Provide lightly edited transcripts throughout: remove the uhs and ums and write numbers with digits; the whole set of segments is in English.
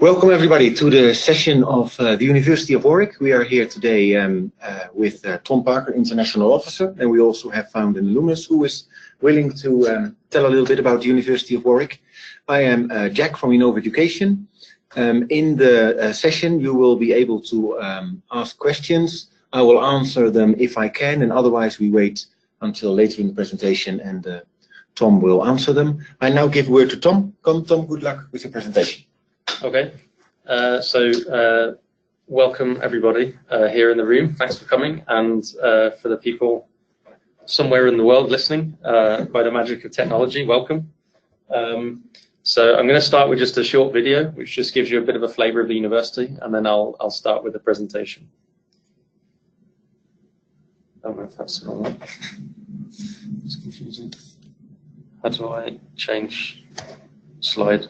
Welcome everybody to the session of the University of Warwick. We are here today with Tom Parker, International Officer, and we also have found an alumnus who is willing to tell a little bit about the University of Warwick. I am Jack from Innova Education. In the session you will be able to ask questions. I will answer them if I can, and otherwise we wait until later in the presentation and Tom will answer them. I now give word to Tom. Come Tom, good luck with your presentation. Okay, welcome everybody here in the room. Thanks for coming, and for the people somewhere in the world listening by the magic of technology, welcome. So I'm going to start with just a short video which just gives you a bit of a flavour of the university, and then I'll start with the presentation. I don't know if that's the wrong one. It's confusing. How do I change slide?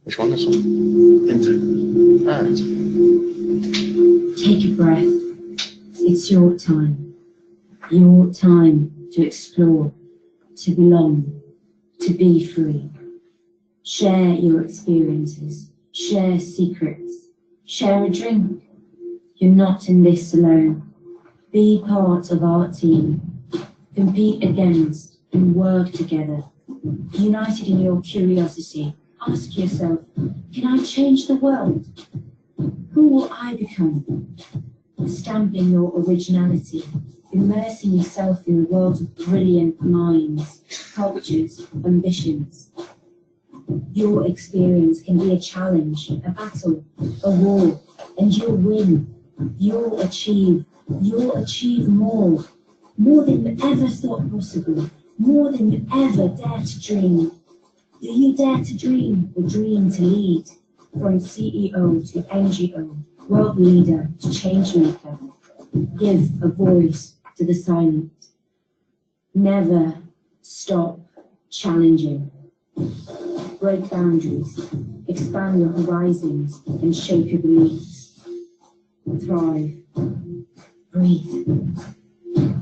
Which one? This one? Enter. Ah, Take a breath. It's your time. Your time to explore, to belong, to be free. Share your experiences. Share secrets. Share a drink. You're not in this alone. Be part of our team. Compete against and work together. United in your curiosity. Ask yourself, can I change the world? Who will I become? Stamping your originality, immersing yourself in the world of brilliant minds, cultures, ambitions. Your experience can be a challenge, a battle, a war, and you'll win. You'll achieve more than you ever thought possible, more than you ever dared to dream. Do you dare to dream or dream to lead? From CEO to NGO, world leader to change maker, give a voice to the silent. Never stop challenging. Break boundaries, expand your horizons and shape your beliefs. Thrive, breathe,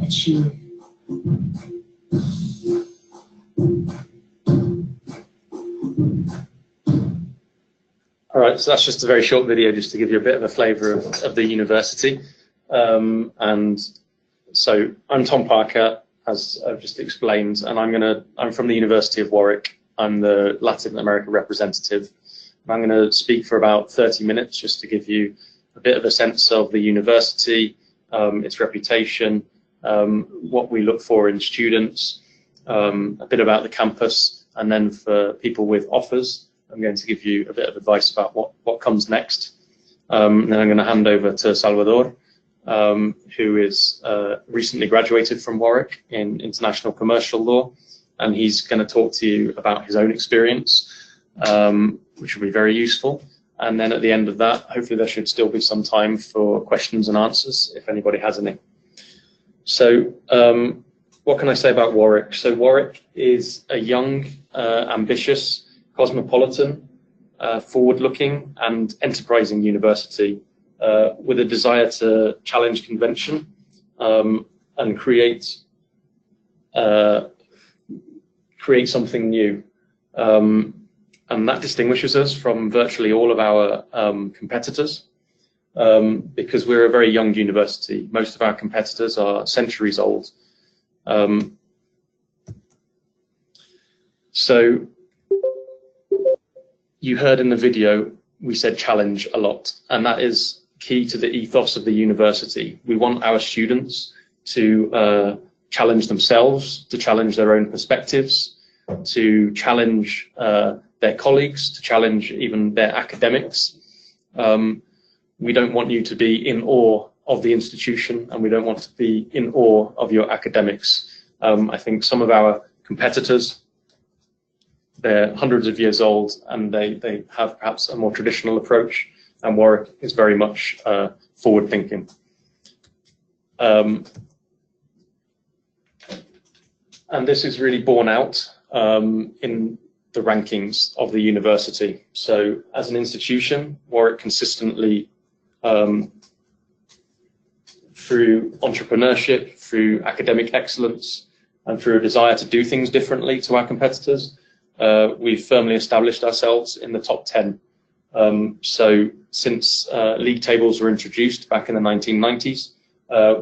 achieve. All right, so that's just a very short video just to give you a bit of a flavour of the university. And so I'm Tom Parker, as I've just explained, and I'm from the University of Warwick. I'm the Latin America representative. I'm going to speak for about 30 minutes just to give you a bit of a sense of the university, its reputation, what we look for in students, a bit about the campus, and then for people with offers, I'm going to give you a bit of advice about what comes next. And then I'm going to hand over to Salvador, who is recently graduated from Warwick in international commercial law, and he's going to talk to you about his own experience, which will be very useful. And then at the end of that, hopefully there should still be some time for questions and answers if anybody has any. So what can I say about Warwick? So Warwick is a young, ambitious, cosmopolitan, forward-looking and enterprising university with a desire to challenge convention and create something new. And that distinguishes us from virtually all of our competitors because we're a very young university. Most of our competitors are centuries old. So you heard in the video, we said challenge a lot, and that is key to the ethos of the university. We want our students to challenge themselves, to challenge their own perspectives, to challenge their colleagues, to challenge even their academics. We don't want you to be in awe of the institution, and we don't want to be in awe of your academics. I think some of our competitors, they're hundreds of years old and they have perhaps a more traditional approach, and Warwick is very much forward thinking. And this is really borne out in the rankings of the university. So as an institution, Warwick consistently, through entrepreneurship, through academic excellence, and through a desire to do things differently to our competitors, we've firmly established ourselves in the top 10. So since league tables were introduced back in the 1990s,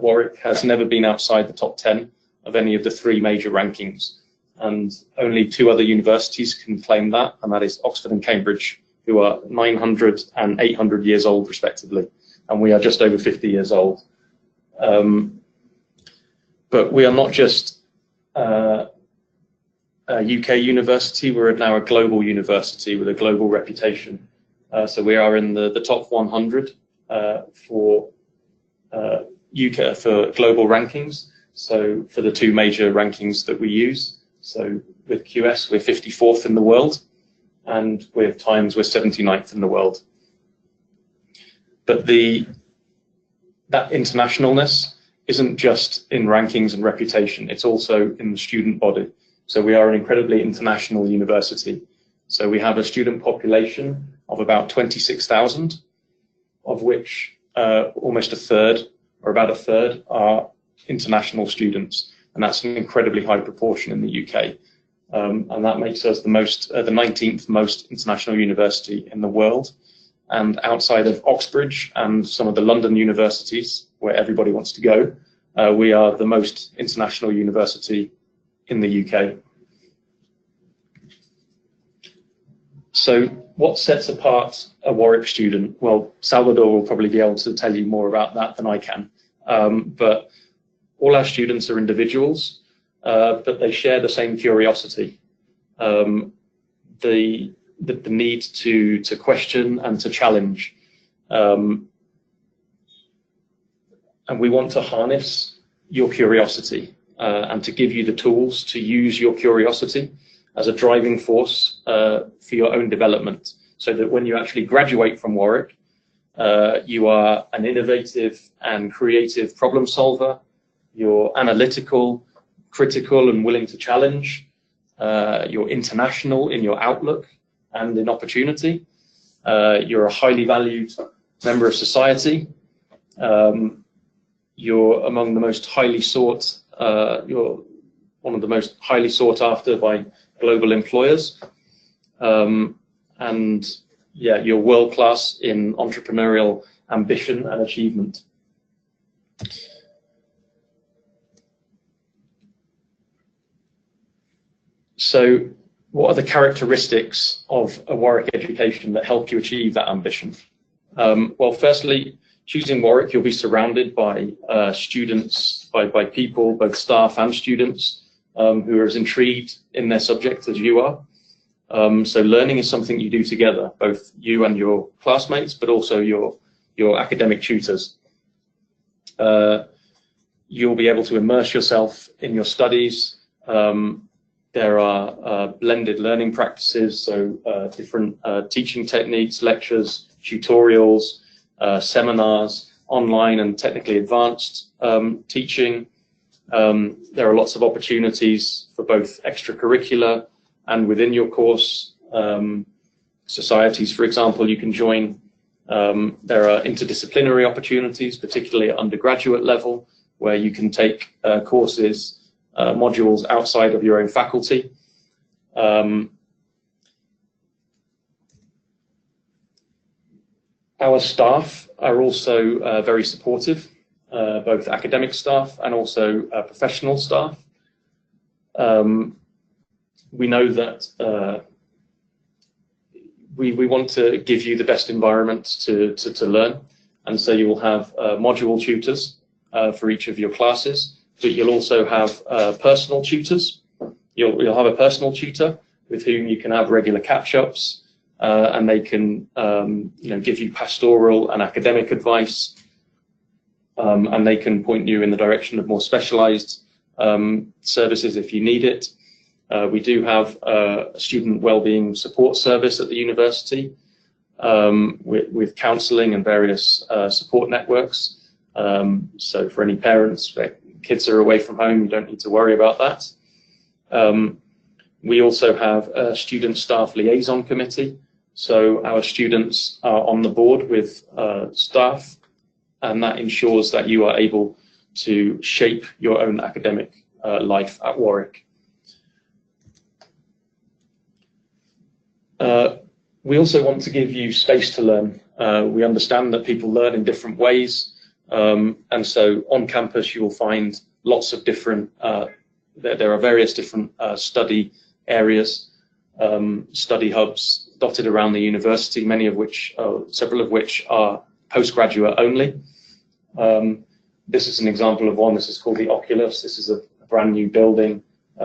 Warwick has never been outside the top 10 of any of the 3 major rankings. And only 2 other universities can claim that, and that is Oxford and Cambridge, who are 900 and 800 years old, respectively. And we are just over 50 years old. But we are not just a UK university, we're now a global university with a global reputation. So we are in the top 100 for UK for global rankings. So for the 2 major rankings that we use, so with QS we're 54th in the world, and with Times we're 79th in the world. But that internationalness isn't just in rankings and reputation, it's also in the student body. So we are an incredibly international university. So we have a student population of about 26,000, of which almost a third, or about a third, are international students. And that's an incredibly high proportion in the UK. And that makes us the 19th most international university in the world. And outside of Oxbridge and some of the London universities, where everybody wants to go, we are the most international university in the UK. So what sets apart a Warwick student? Well, Salvador will probably be able to tell you more about that than I can. But all our students are individuals, but they share the same curiosity. The need to question and to challenge. And we want to harness your curiosity and to give you the tools to use your curiosity as a driving force for your own development, so that when you actually graduate from Warwick, you are an innovative and creative problem solver, you're analytical, critical and willing to challenge, you're international in your outlook and in opportunity, you're a highly valued member of society, you're among the most highly sought, you're one of the most highly sought after by global employers, and yeah, you're world class in entrepreneurial ambition and achievement. So what are the characteristics of a Warwick education that help you achieve that ambition? Well, firstly, choosing Warwick, you'll be surrounded by students, by people, both staff and students, who are as intrigued in their subject as you are. So learning is something you do together, both you and your classmates, but also your academic tutors. You'll be able to immerse yourself in your studies. There are blended learning practices, so different teaching techniques, lectures, tutorials, seminars, online and technically advanced teaching. There are lots of opportunities for both extracurricular and within your course. Societies, for example, you can join. There are interdisciplinary opportunities, particularly at undergraduate level, where you can take courses, modules outside of your own faculty. Our staff are also very supportive, both academic staff and also professional staff. We know that we want to give you the best environment to learn, and so you will have module tutors for each of your classes, but you'll also have personal tutors. You'll have a personal tutor with whom you can have regular catch-ups, and they can give you pastoral and academic advice, and they can point you in the direction of more specialized services if you need it. We do have a student wellbeing support service at the university with counselling and various support networks. So for any parents where kids are away from home, you don't need to worry about that. We also have a student staff liaison committee. So our students are on the board with staff, and that ensures that you are able to shape your own academic life at Warwick. We also want to give you space to learn. We understand that people learn in different ways, and so on campus you will find lots of different, there are various different study areas, study hubs dotted around the university, many of which, several of which are postgraduate only. This is an example of one. This is called the Oculus. This is a brand new building,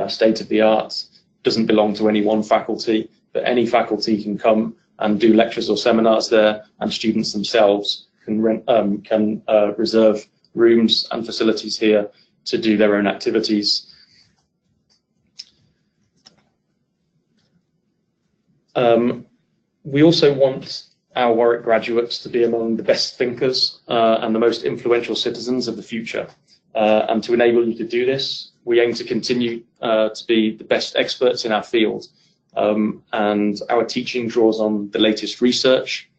state of the art, doesn't belong to any one faculty, but any faculty can come and do lectures or seminars there, and students themselves can reserve rooms and facilities here to do their own activities. We also want our Warwick graduates to be among the best thinkers and the most influential citizens of the future. And to enable you to do this, we aim to continue to be the best experts in our field. And our teaching draws on the latest research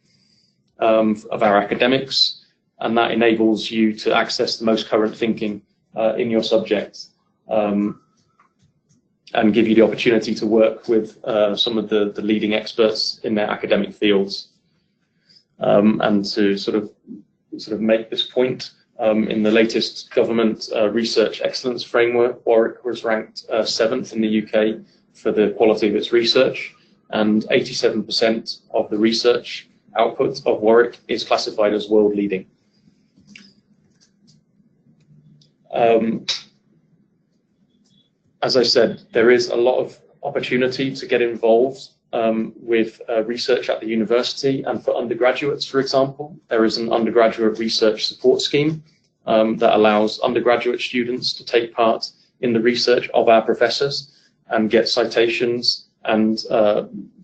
of our academics, and that enables you to access the most current thinking in your subject, and give you the opportunity to work with some of the leading experts in their academic fields. And to sort of make this point, in the latest government research excellence framework, Warwick was ranked 7th in the UK for the quality of its research, and 87% of the research output of Warwick is classified as world leading. As I said, there is a lot of opportunity to get involved with research at the university, and for undergraduates, for example, there is an undergraduate research support scheme that allows undergraduate students to take part in the research of our professors and get citations and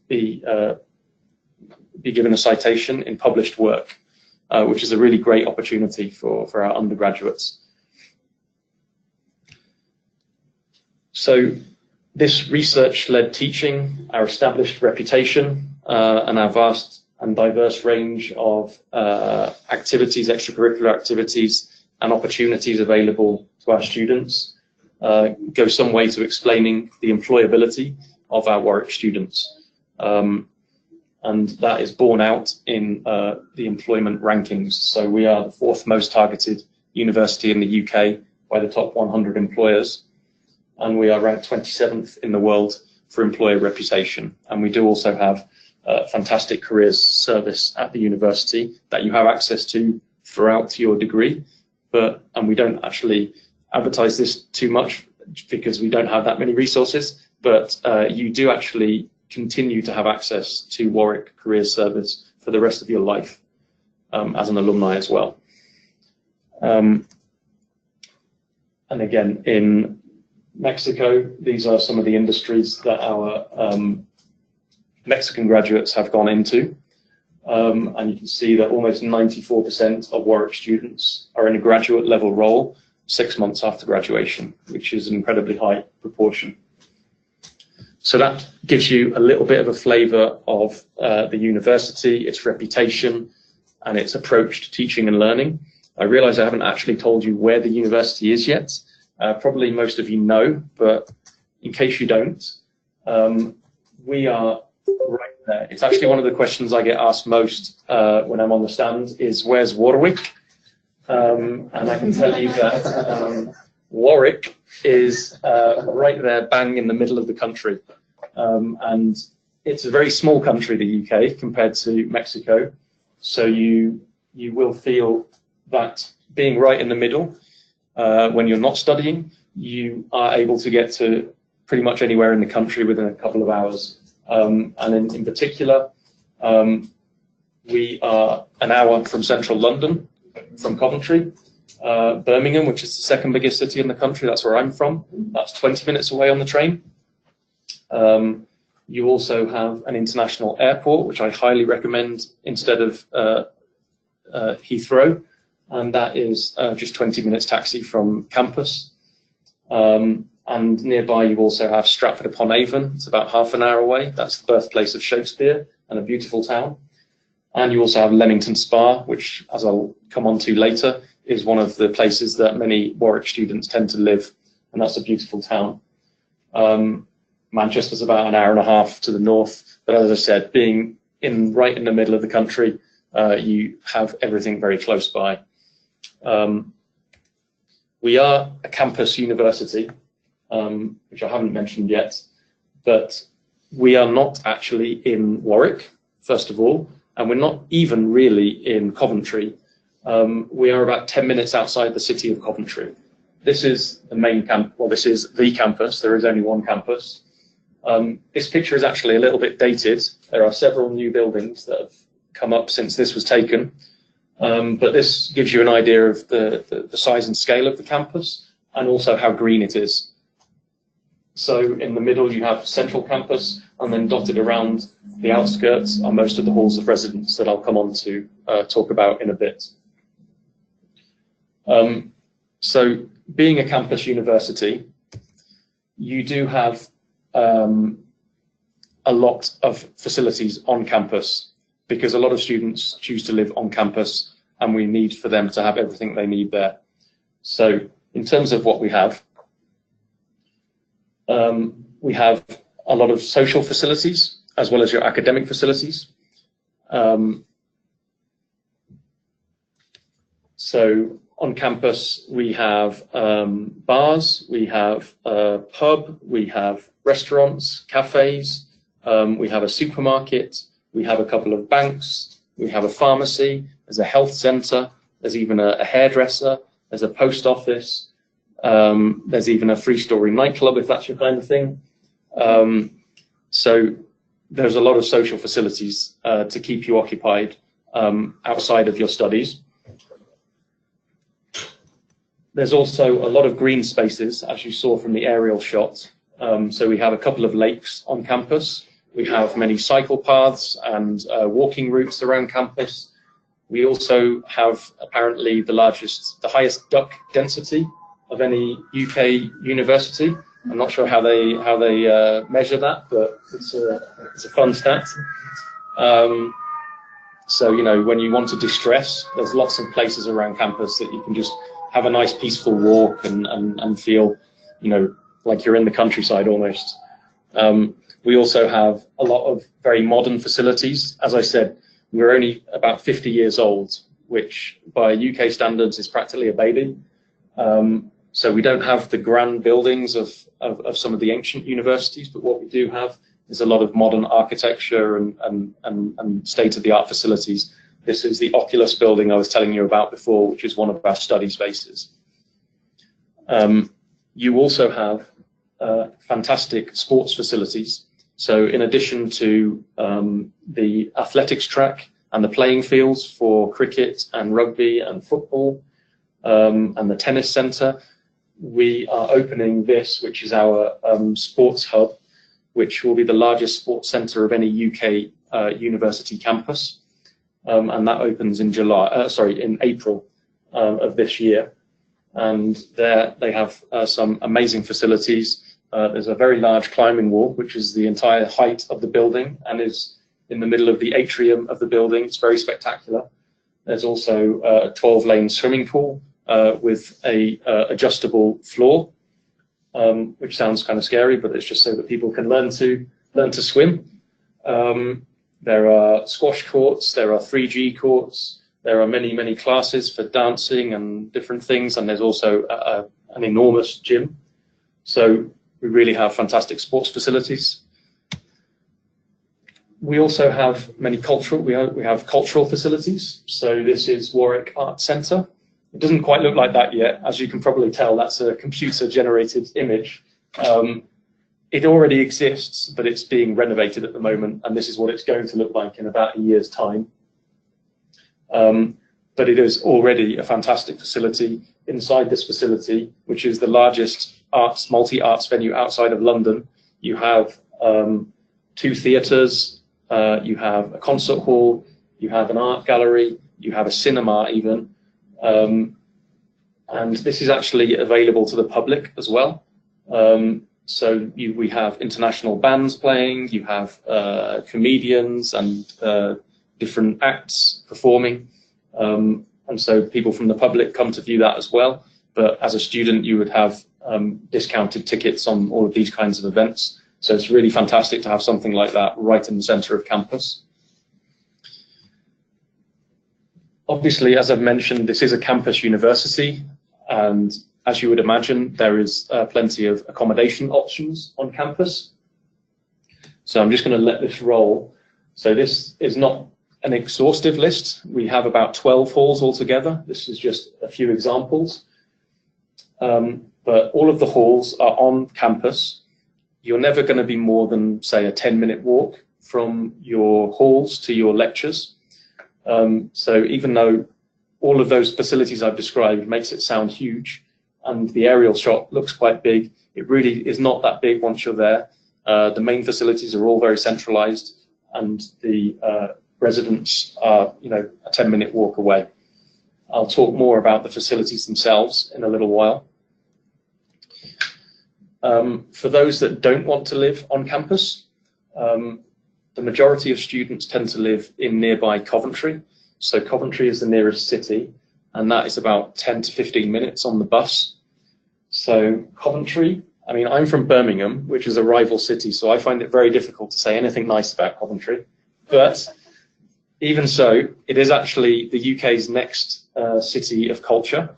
be given a citation in published work, which is a really great opportunity for our undergraduates. So this research-led teaching, our established reputation, and our vast and diverse range of activities, extracurricular activities, and opportunities available to our students go some way to explaining the employability of our Warwick students. And that is borne out in the employment rankings. So we are the 4th most targeted university in the UK by the top 100 employers, and we are ranked 27th in the world for employer reputation. And we do also have fantastic careers service at the university that you have access to throughout your degree, and we don't actually advertise this too much because we don't have that many resources, but you do actually continue to have access to Warwick Careers Service for the rest of your life as an alumni as well. And again, in Mexico, these are some of the industries that our Mexican graduates have gone into. And you can see that almost 94% of Warwick students are in a graduate level role 6 months after graduation, which is an incredibly high proportion. So that gives you a little bit of a flavour of the university, its reputation, and its approach to teaching and learning. I realise I haven't actually told you where the university is yet. Probably most of you know, but in case you don't, we are right there. It's actually one of the questions I get asked most when I'm on the stand is, where's Warwick? And I can tell you that Warwick is right there, bang in the middle of the country. And it's a very small country, the UK, compared to Mexico. So you will feel that being right in the middle, when you're not studying, you are able to get to pretty much anywhere in the country within a couple of hours. And in particular, we are an hour from central London, from Coventry. Birmingham, which is the 2nd biggest city in the country, that's where I'm from. That's 20 minutes away on the train. You also have an international airport, which I highly recommend instead of Heathrow, and that is just 20 minutes taxi from campus. And nearby you also have Stratford-upon-Avon. It's about half an hour away. That's the birthplace of Shakespeare and a beautiful town. And you also have Leamington Spa, which, as I'll come on to later, is one of the places that many Warwick students tend to live and that's a beautiful town. Manchester's about an hour and a half to the north, but as I said, being right in the middle of the country, you have everything very close by. We are a campus university, which I haven't mentioned yet, but we are not actually in Warwick, first of all, and we're not even really in Coventry. We are about 10 minutes outside the city of Coventry. This is the main camp, well, this is the campus. There is only one campus. This picture is actually a little bit dated. There are several new buildings that have come up since this was taken. But this gives you an idea of the size and scale of the campus and also how green it is. So in the middle you have central campus, and then dotted around the outskirts are most of the halls of residence that I'll come on to talk about in a bit. So being a campus university, you do have a lot of facilities on campus, because a lot of students choose to live on campus and we need for them to have everything they need there. So in terms of what we have a lot of social facilities as well as your academic facilities. So on campus we have bars, we have a pub, we have restaurants, cafes, we have a supermarket, we have a couple of banks, we have a pharmacy, there's a health centre, there's even a hairdresser, there's a post office, there's even a three-storey nightclub if that's your kind of thing. So there's a lot of social facilities to keep you occupied outside of your studies. There's also a lot of green spaces, as you saw from the aerial shot. So we have a couple of lakes on campus. We have many cycle paths and walking routes around campus. We also have apparently the highest duck density of any UK university. I'm not sure how they measure that, but it's a fun stat. So you know, when you want to distress, there's lots of places around campus that you can just have a nice peaceful walk and feel, you know, like you're in the countryside almost. We also have a lot of very modern facilities. As I said, we're only about 50 years old, which by UK standards is practically a baby. So we don't have the grand buildings of some of the ancient universities, but what we do have is a lot of modern architecture and state-of-the-art facilities. This is the Oculus building I was telling you about before, which is one of our study spaces. You also have fantastic sports facilities. So in addition to the athletics track and the playing fields for cricket and rugby and football and the tennis centre, we are opening this, which is our sports hub, which will be the largest sports centre of any UK university campus. And that opens in in April of this year. And there they have some amazing facilities. There's a very large climbing wall, which is the entire height of the building and is in the middle of the atrium of the building. It's very spectacular. There's also a 12-lane swimming pool with a adjustable floor, which sounds kind of scary, but it's just so that people can learn to swim. There are squash courts, there are 3G courts, there are many classes for dancing and different things, and there's also an enormous gym. So we really have fantastic sports facilities. We also have many we have cultural facilities. So this is Warwick Art Centre. It doesn't quite look like that yet. As you can probably tell, that's a computer-generated image. It already exists, but it's being renovated at the moment, and this is what it's going to look like in about a year's time. But it is already a fantastic facility. Inside this facility, which is the largest multi-arts venue outside of London, you have 2 theatres, you have a concert hall, you have an art gallery, you have a cinema even, and this is actually available to the public as well. So we have international bands playing, you have comedians and different acts performing, and so people from the public come to view that as well. But as a student, you would have discounted tickets on all of these kinds of events. So it's really fantastic to have something like that right in the center of campus. Obviously, as I've mentioned, this is a campus university, and as you would imagine, there is plenty of accommodation options on campus. So I'm just going to let this roll. So this is not an exhaustive list. We have about 12 halls altogether. This is just a few examples. But all of the halls are on campus. You're never going to be more than, say, a 10-minute walk from your halls to your lectures. So even though all of those facilities I've described makes it sound huge, and the aerial shot looks quite big, it really is not that big once you're there. The main facilities are all very centralized, and the residents are, a 10-minute walk away. I'll talk more about the facilities themselves in a little while. For those that don't want to live on campus, the majority of students tend to live in nearby Coventry. So Coventry is the nearest city, and that is about 10 to 15 minutes on the bus. So Coventry, I mean, I'm from Birmingham, which is a rival city, so I find it very difficult to say anything nice about Coventry. But even so, it is actually the UK's next city of culture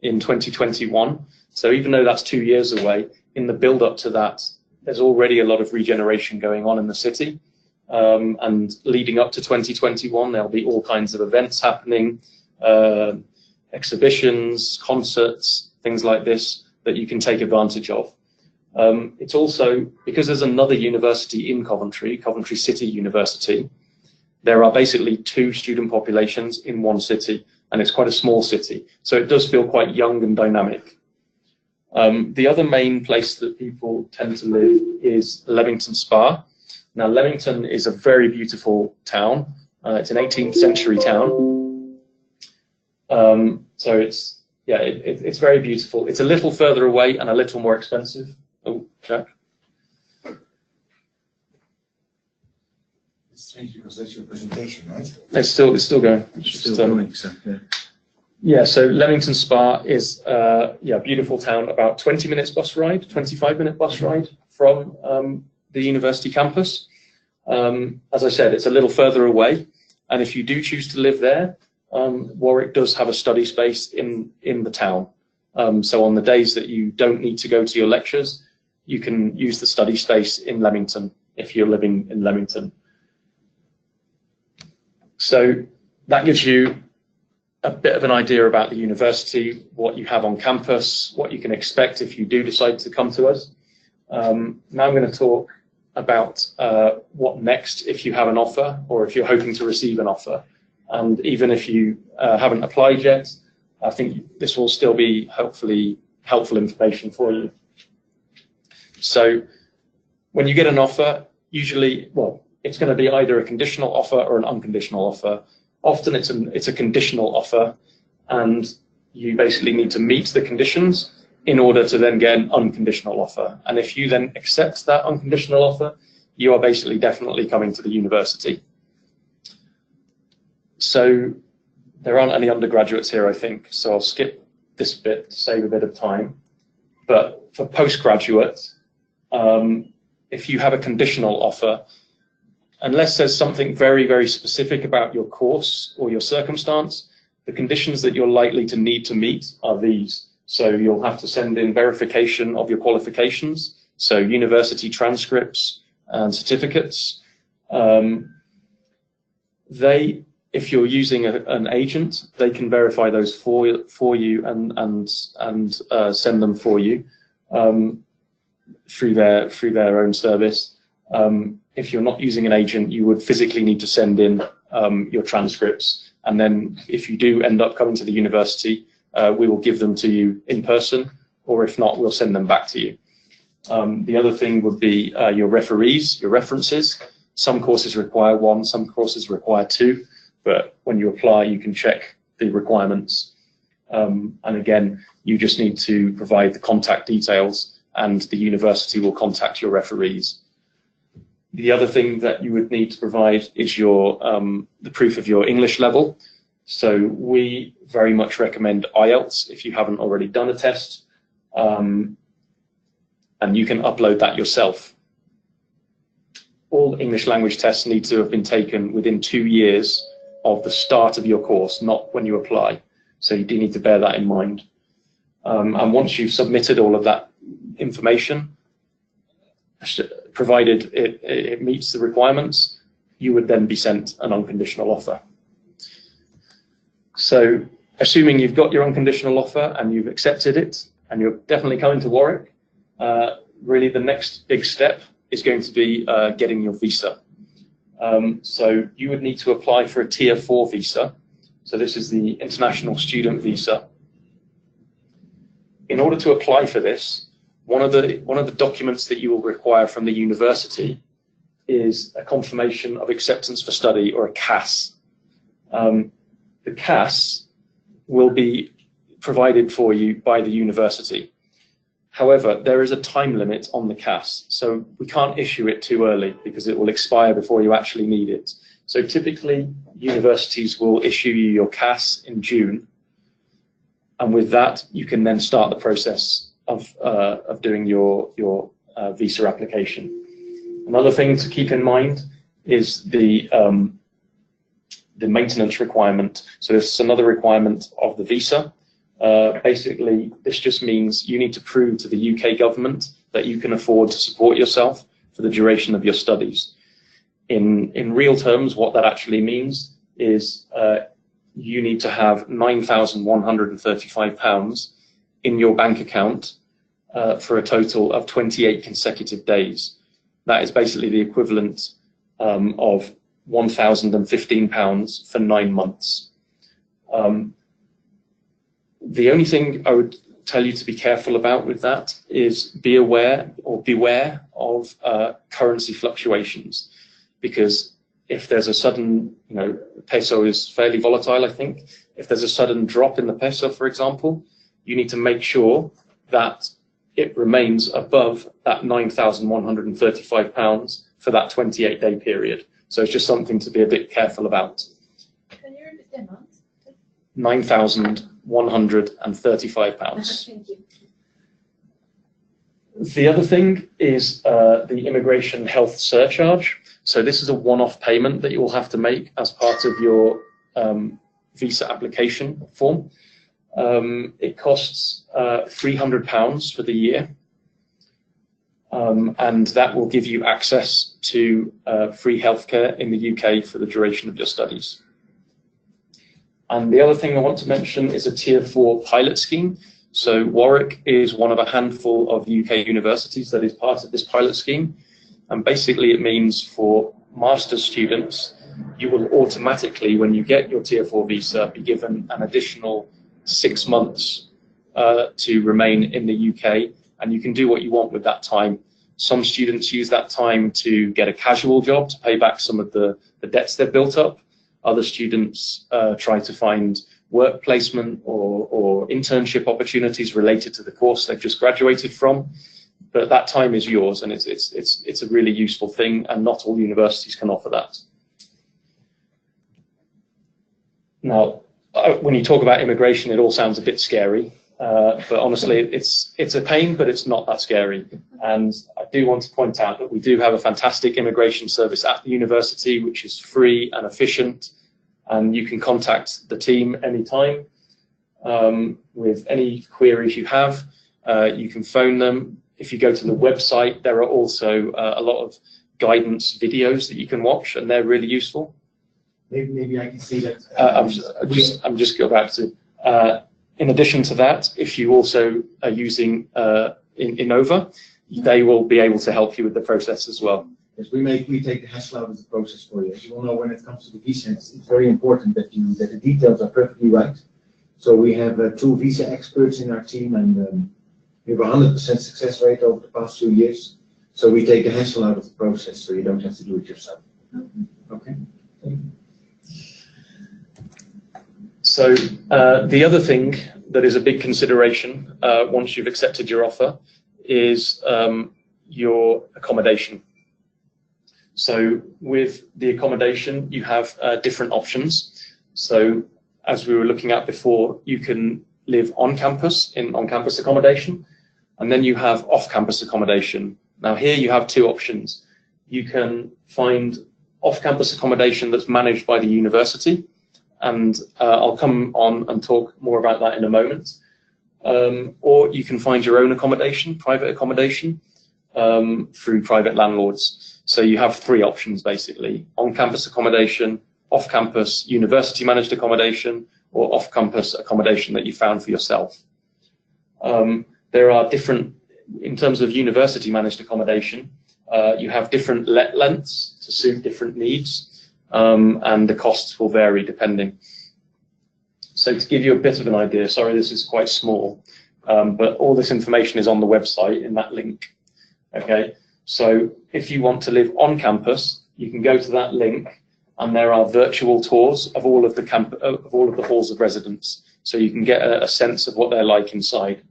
in 2021. So even though that's 2 years away, in the build-up to that, there's already a lot of regeneration going on in the city. And leading up to 2021, there'll be all kinds of events happening, exhibitions, concerts, things like this that you can take advantage of. It's also, because there's another university in Coventry, Coventry City University, there are basically 2 student populations in one city, and it's quite a small city. So it does feel quite young and dynamic. The other main place that people tend to live is Leamington Spa. Now, Leamington is a very beautiful town. It's an 18th century town. So it's very beautiful. It's a little further away and a little more expensive. Oh, Jack. It's strange because that's your presentation, right? It's still going. It's still going, so, yeah. Yeah, so Leamington Spa is a beautiful town, about 20 minutes bus ride, 25-minute bus ride from the university campus. As I said, it's a little further away, and if you do choose to live there, Warwick does have a study space in the town. So on the days that you don't need to go to your lectures, you can use the study space in Leamington if you're living in Leamington. So that gives you a bit of an idea about the university, what you have on campus, what you can expect if you do decide to come to us. Now I'm going to talk about what next if you have an offer or if you're hoping to receive an offer. And even if you haven't applied yet, I think this will still be hopefully helpful information for you. So when you get an offer, usually, well, it's going to be either a conditional offer or an unconditional offer. Often it's a conditional offer, and you basically need to meet the conditions in order to then get an unconditional offer. And if you then accept that unconditional offer, you are basically definitely coming to the university. So there aren't any undergraduates here, I think, so I'll skip this bit to save a bit of time. But for postgraduates, if you have a conditional offer, unless there's something very, very specific about your course or your circumstance, the conditions that you're likely to need to meet are these. So you'll have to send in verification of your qualifications, so university transcripts and certificates. If you're using an agent, they can verify those for you and send them for you through their own service. If you're not using an agent, you would physically need to send in your transcripts, and then if you do end up coming to the university, we will give them to you in person, or if not, we'll send them back to you. The other thing would be your referees, your references. Some courses require 1, some courses require 2, but when you apply, you can check the requirements. And again, you just need to provide the contact details, and the university will contact your referees. The other thing that you would need to provide is your the proof of your English level. So we very much recommend IELTS if you haven't already done a test. and you can upload that yourself. All English language tests need to have been taken within 2 years of the start of your course, not when you apply. So you do need to bear that in mind. And once you've submitted all of that information, provided it meets the requirements, you would then be sent an unconditional offer. So assuming you've got your unconditional offer and you've accepted it and you're definitely coming to Warwick, really the next big step is going to be getting your visa. So you would need to apply for a Tier 4 visa. So this is the international student visa. In order to apply for this, one of the documents that you will require from the university is a confirmation of acceptance for study, or a CAS. The CAS will be provided for you by the university. However, there is a time limit on the CAS, so we can't issue it too early because it will expire before you actually need it. So typically, universities will issue you your CAS in June, and with that, you can then start the process of doing your visa application. Another thing to keep in mind is the maintenance requirement. So this is another requirement of the visa. Basically, this just means you need to prove to the UK government that you can afford to support yourself for the duration of your studies. In real terms, what that actually means is you need to have £9,135 in your bank account for a total of 28 consecutive days. That is basically the equivalent of £1,015 for 9 months. The only thing I would tell you to be careful about with that is beware of currency fluctuations, because if there's a sudden, peso is fairly volatile, I think. If there's a sudden drop in the peso, for example, you need to make sure that it remains above that £9,135 for that 28-day period. So it's just something to be a bit careful about. Can you repeat the amount? £9,135. Thank you. The other thing is the immigration health surcharge. So this is a one-off payment that you will have to make as part of your visa application form. It costs £300 for the year, and that will give you access to free healthcare in the UK for the duration of your studies. And the other thing I want to mention is a Tier 4 pilot scheme. So Warwick is one of a handful of UK universities that is part of this pilot scheme. And basically it means for master's students, you will automatically, when you get your Tier 4 visa, be given an additional 6 months to remain in the UK, and you can do what you want with that time. Some students use that time to get a casual job to pay back some of the debts they've built up. Other students try to find work placement or internship opportunities related to the course they've just graduated from. But that time is yours, and it's a really useful thing, and not all universities can offer that. Now, when you talk about immigration, it all sounds a bit scary, but honestly, it's a pain, but it's not that scary. And I do want to point out that we do have a fantastic immigration service at the university, which is free and efficient, and you can contact the team anytime with any queries you have. You can phone them. If you go to the website, there are also a lot of guidance videos that you can watch, and they're really useful. Maybe I can see that. I'm just about to. In addition to that, if you also are using Innova, they will be able to help you with the process as well. Yes, we take the hassle out of the process for you. As you all know, when it comes to the visa, it's very important that the details are perfectly right. So we have 2 visa experts in our team, and we have a 100% success rate over the past 2 years. So we take the hassle out of the process, so you don't have to do it yourself. Okay. So the other thing that is a big consideration once you've accepted your offer is your accommodation. So with the accommodation, you have different options. So as we were looking at before, you can live on campus in on-campus accommodation. And then you have off-campus accommodation. Now here you have two options. You can find off-campus accommodation that's managed by the university, and I'll come on and talk more about that in a moment. Or you can find your own accommodation, private accommodation, through private landlords. So you have three options basically: on-campus accommodation, off-campus university managed accommodation, or off-campus accommodation that you found for yourself. There are different, in terms of university managed accommodation, you have different let lengths to suit different needs, and the costs will vary depending. So to give you a bit of an idea, sorry this is quite small, but all this information is on the website in that link. Okay, so if you want to live on campus, you can go to that link, and there are virtual tours of all of the halls of residence, so you can get a sense of what they're like inside.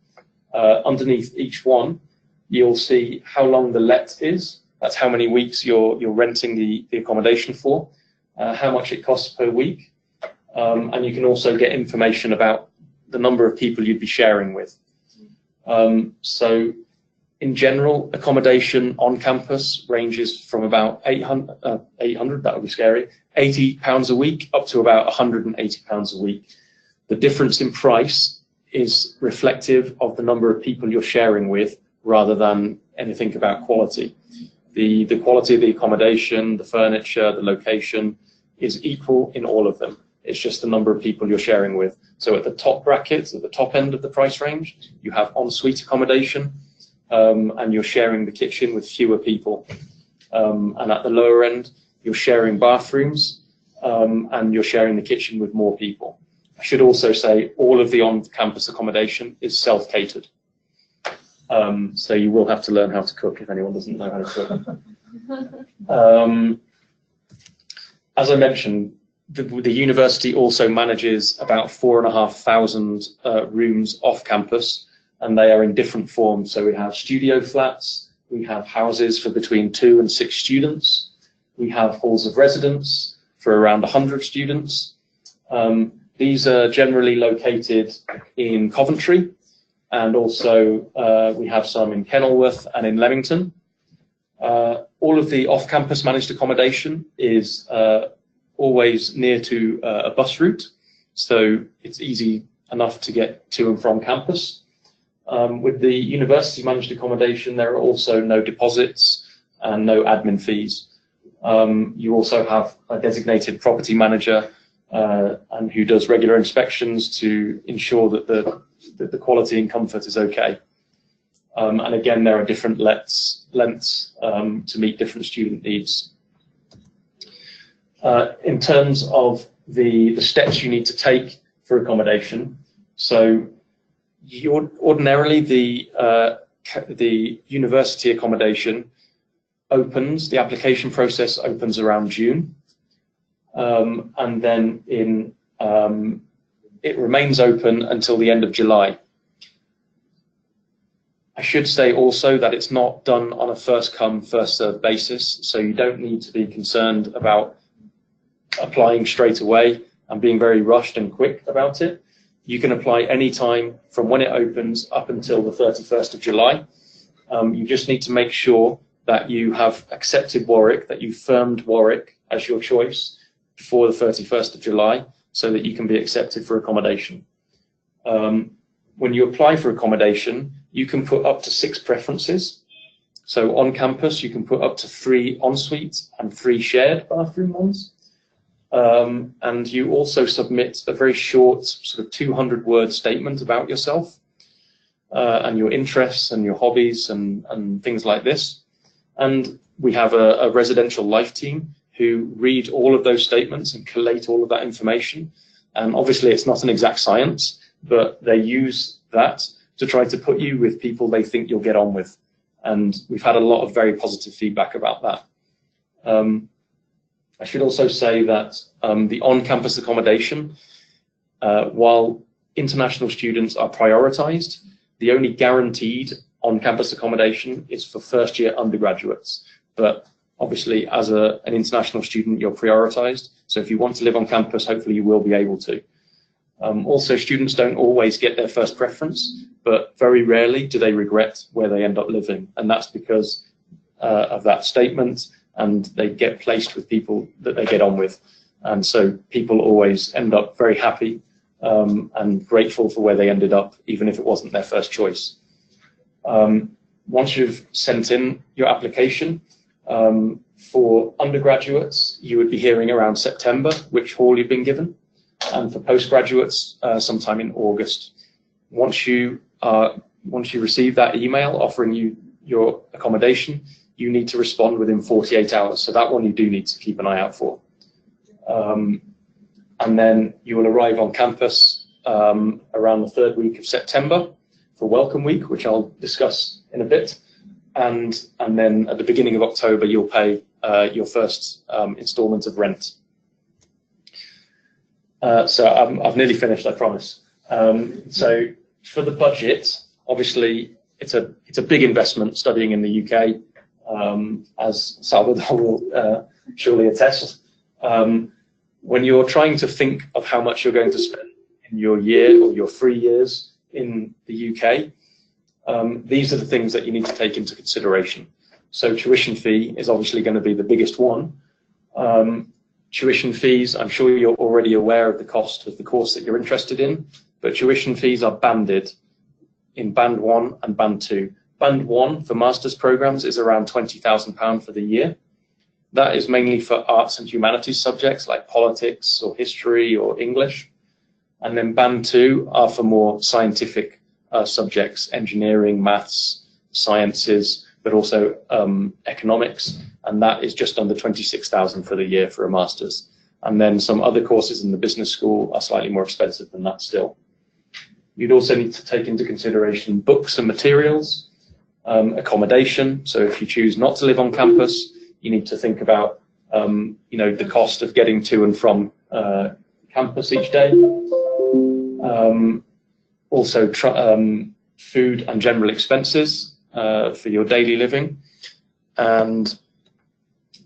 Underneath each one, you'll see how long the let is. That's how many weeks you're renting the accommodation for, how much it costs per week, and you can also get information about the number of people you'd be sharing with. So in general, accommodation on campus ranges from about 800, that would be scary, £80 a week up to about £180 a week. The difference in price is reflective of the number of people you're sharing with rather than anything about quality. The quality of the accommodation, the furniture, the location is equal in all of them. It's just the number of people you're sharing with. So at the top bracket, at the top end of the price range, you have ensuite accommodation, and you're sharing the kitchen with fewer people. And at the lower end, you're sharing bathrooms, and you're sharing the kitchen with more people. I should also say all of the on-campus accommodation is self-catered. So you will have to learn how to cook if anyone doesn't know how to cook. As I mentioned, the university also manages about 4,500 rooms off campus, and they are in different forms. So we have studio flats, we have houses for between 2 and 6 students, we have halls of residence for around 100 students. These are generally located in Coventry, and also we have some in Kenilworth and in Leamington. All of the off-campus managed accommodation is always near to a bus route, so it's easy enough to get to and from campus. With the university managed accommodation, there are also no deposits and no admin fees. You also have a designated property manager and who does regular inspections to ensure that the quality and comfort is okay. And again, there are different lengths to meet different student needs. In terms of the steps you need to take for accommodation, so ordinarily the university accommodation opens, the application process opens around June, and then it remains open until the end of July. I should say also that it's not done on a first come, first served basis, so you don't need to be concerned about applying straight away and being very rushed and quick about it. You can apply any time from when it opens up until the 31st of July. You just need to make sure that you have accepted Warwick, that you firmed Warwick as your choice before the 31st of July, so that you can be accepted for accommodation. When you apply for accommodation, you can put up to 6 preferences. So on campus, you can put up to 3 ensuite and 3 shared bathroom ones. And you also submit a very short, sort of 200-word statement about yourself and your interests and your hobbies and things like this. And we have a residential life team who read all of those statements and collate all of that information. And obviously, it's not an exact science, but they use that to try to put you with people they think you'll get on with. And we've had a lot of very positive feedback about that. I should also say that the on-campus accommodation, while international students are prioritized, the only guaranteed on-campus accommodation is for first-year undergraduates. But obviously, as an international student, you're prioritized. So if you want to live on campus, hopefully you will be able to. Also, students don't always get their first preference, but very rarely do they regret where they end up living. And that's because of that statement, and they get placed with people that they get on with. And so people always end up very happy and grateful for where they ended up, even if it wasn't their first choice. Once you've sent in your application, for undergraduates, you would be hearing around September which hall you've been given, and for postgraduates, sometime in August. Once you receive that email offering you your accommodation, you need to respond within 48 hours. So that one you do need to keep an eye out for. And then you will arrive on campus around the 3rd week of September for Welcome Week, which I'll discuss in a bit. And then at the beginning of October, you'll pay your first installment of rent. So I've nearly finished, I promise. So for the budget, obviously it's a big investment studying in the UK, as Salvador will surely attest. When you're trying to think of how much you're going to spend in your year or your 3 years in the UK, these are the things that you need to take into consideration. So tuition fee is obviously going to be the biggest one. Tuition fees, I'm sure you're already aware of the cost of the course that you're interested in, but tuition fees are banded in Band 1 and Band 2. Band 1 for master's programs is around £20,000 for the year. That is mainly for arts and humanities subjects like politics or history or English. And then Band 2 are for more scientific subjects, engineering, maths, sciences, but also economics. And that is just under 26,000 for the year for a master's. And then some other courses in the business school are slightly more expensive than that still. You'd also need to take into consideration books and materials, accommodation. So if you choose not to live on campus, you need to think about the cost of getting to and from campus each day. Also food and general expenses for your daily living. And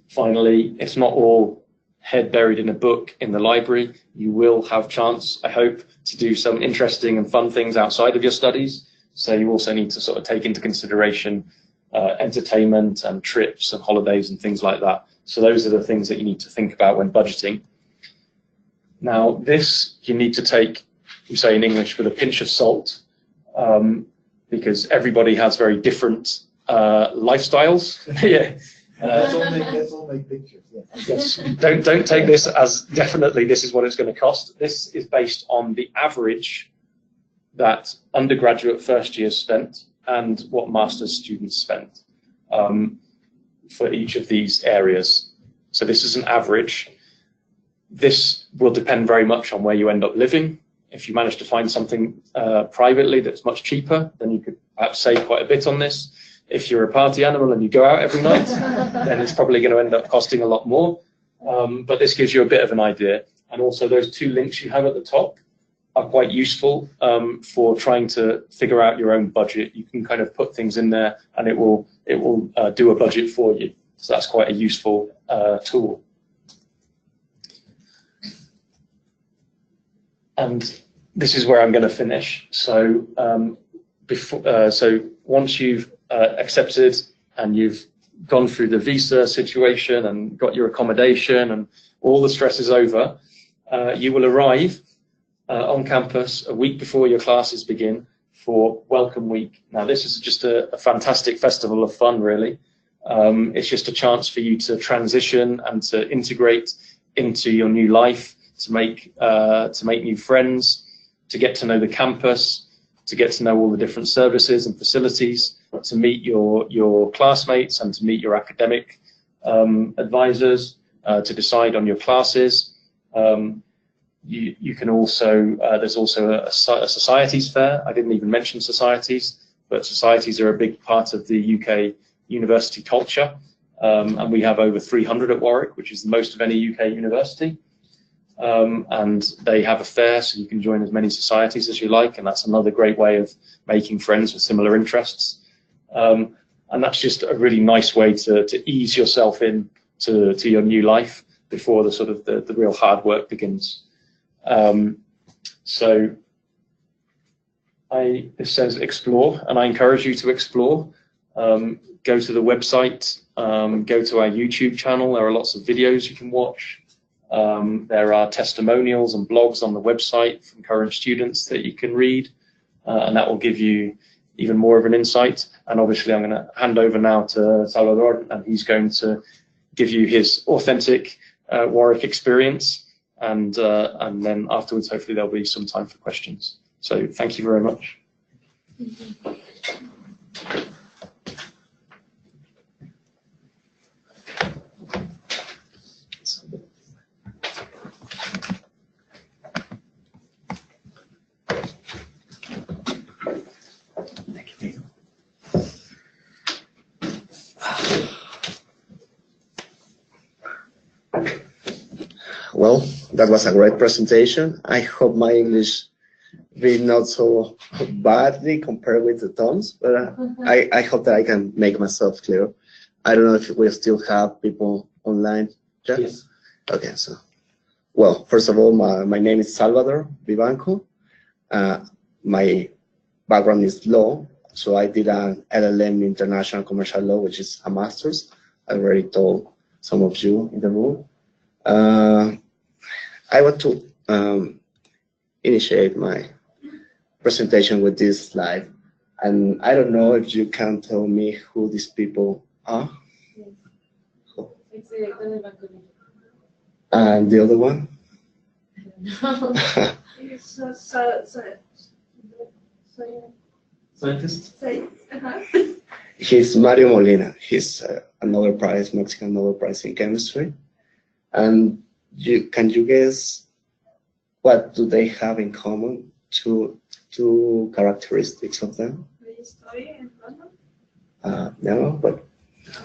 finally, it's not all head buried in a book in the library. You will have chance, I hope, to do some interesting and fun things outside of your studies. So you also need to sort of take into consideration entertainment and trips and holidays and things like that. So those are the things that you need to think about when budgeting. Now, this you need to take, we say in English, with a pinch of salt, because everybody has very different lifestyles. Yeah. Let's all make pictures. Yeah. Yes. Don't take this as definitely this is what it's going to cost. This is based on the average that undergraduate first years spent and what master's students spent for each of these areas. So this is an average. This will depend very much on where you end up living. If you manage to find something privately that's much cheaper, then you could perhaps save quite a bit on this. If you're a party animal and you go out every night, then it's probably going to end up costing a lot more. But this gives you a bit of an idea. And also those 2 links you have at the top are quite useful for trying to figure out your own budget. You can kind of put things in there and it will do a budget for you. So that's quite a useful tool. And this is where I'm going to finish. So once you've accepted and you've gone through the visa situation and got your accommodation and all the stress is over, you will arrive on campus a week before your classes begin for Welcome Week. Now, this is just a fantastic festival of fun, really. It's just a chance for you to transition and to integrate into your new life, to make new friends, to get to know the campus, to get to know all the different services and facilities, to meet your classmates and to meet your academic advisors, to decide on your classes. You can also, there's also a societies fair. I didn't even mention societies, but societies are a big part of the UK university culture. And we have over 300 at Warwick, which is the most of any UK university. And they have a fair, so you can join as many societies as you like, and that's another great way of making friends with similar interests. And that's just a really nice way to ease yourself in to your new life before the real hard work begins. So this says explore, and I encourage you to explore. Go to the website, go to our YouTube channel. There are lots of videos you can watch. There are testimonials and blogs on the website from current students that you can read, and that will give you even more of an insight. And obviously I'm going to hand over now to Salvador, and he's going to give you his authentic Warwick experience, and then afterwards hopefully there'll be some time for questions. So thank you very much. Well, that was a great presentation. I hope my English be not so badly compared with the Tom's, but I hope that I can make myself clear. I don't know if we still have people online. Yeah? Yes. Okay, so, well, first of all, my name is Salvador Vivanco. My background is law, so I did an LLM in International Commercial Law, which is a master's. I already told some of you in the room. I want to initiate my presentation with this slide, and I don't know if you can tell me who these people are. Yes. It's the director del Banco. And the other one? Scientist? He's Mario Molina. He's a Nobel Prize, Mexican Nobel Prize in chemistry. And can you guess what do they have in common? Two characteristics of them. No, but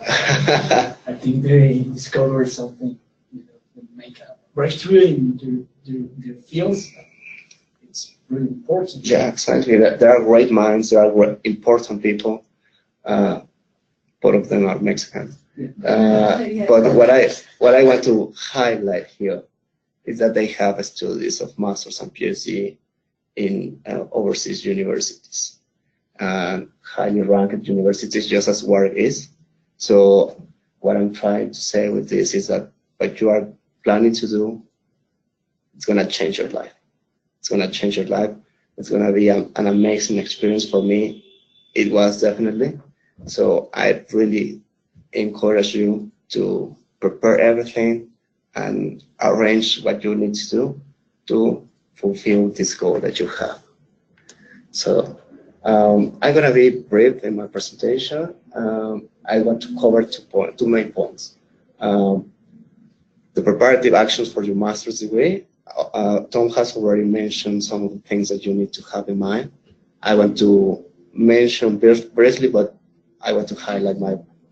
I think they discover something, they make a breakthrough in their fields. It's really important. yeah, exactly. There are great minds. There are great, important people. Both of them are Mexican. But what I want to highlight here is that they have studies of masters and PhD in overseas universities and highly ranked universities, just as Warwick is. So what I'm trying to say with this is that what you are planning to do, it's going to change your life. It's going to change your life. It's going to be an amazing experience for me. It was definitely. So I really encourage you to prepare everything and arrange what you need to do to fulfill this goal that you have. So I'm going to be brief in my presentation. I want to cover two main points. The preparative actions for your master's degree. Tom has already mentioned some of the things that you need to have in mind. I want to mention briefly, but I want to highlight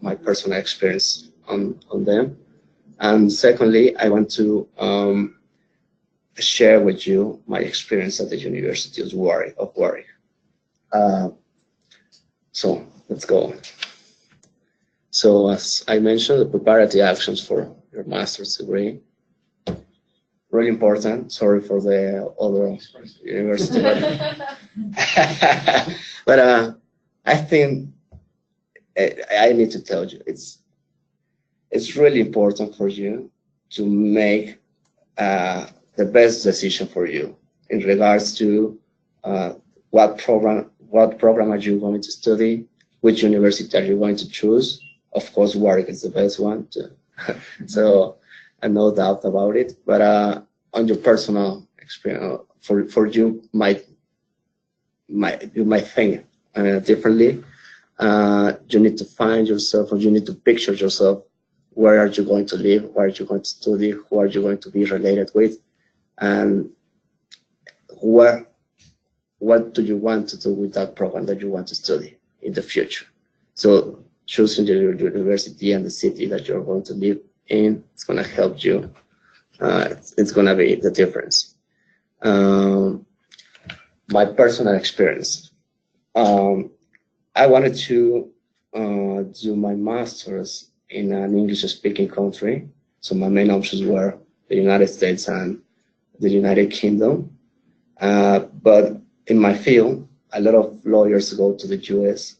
my personal experience on them. And secondly, I want to share with you my experience at the University of Warwick. So let's go. So as I mentioned, the preparatory actions for your master's degree, really important. Sorry for the other university, but I think I need to tell you, it's really important for you to make the best decision for you in regards to what program are you going to study, which university are you going to choose. Of course, Warwick is the best one, so no doubt about it. But on your personal experience, for you might think differently. You need to find yourself, or you need to picture yourself. Where are you going to live? Where are you going to study? Who are you going to be related with? And what do you want to do with that program that you want to study in the future? So choosing your university and the city that you're going to live in, it's going to help you. It's going to be the difference. My personal experience. I wanted to do my master's in an English-speaking country. So my main options were the United States and the United Kingdom. But in my field, a lot of lawyers go to the US.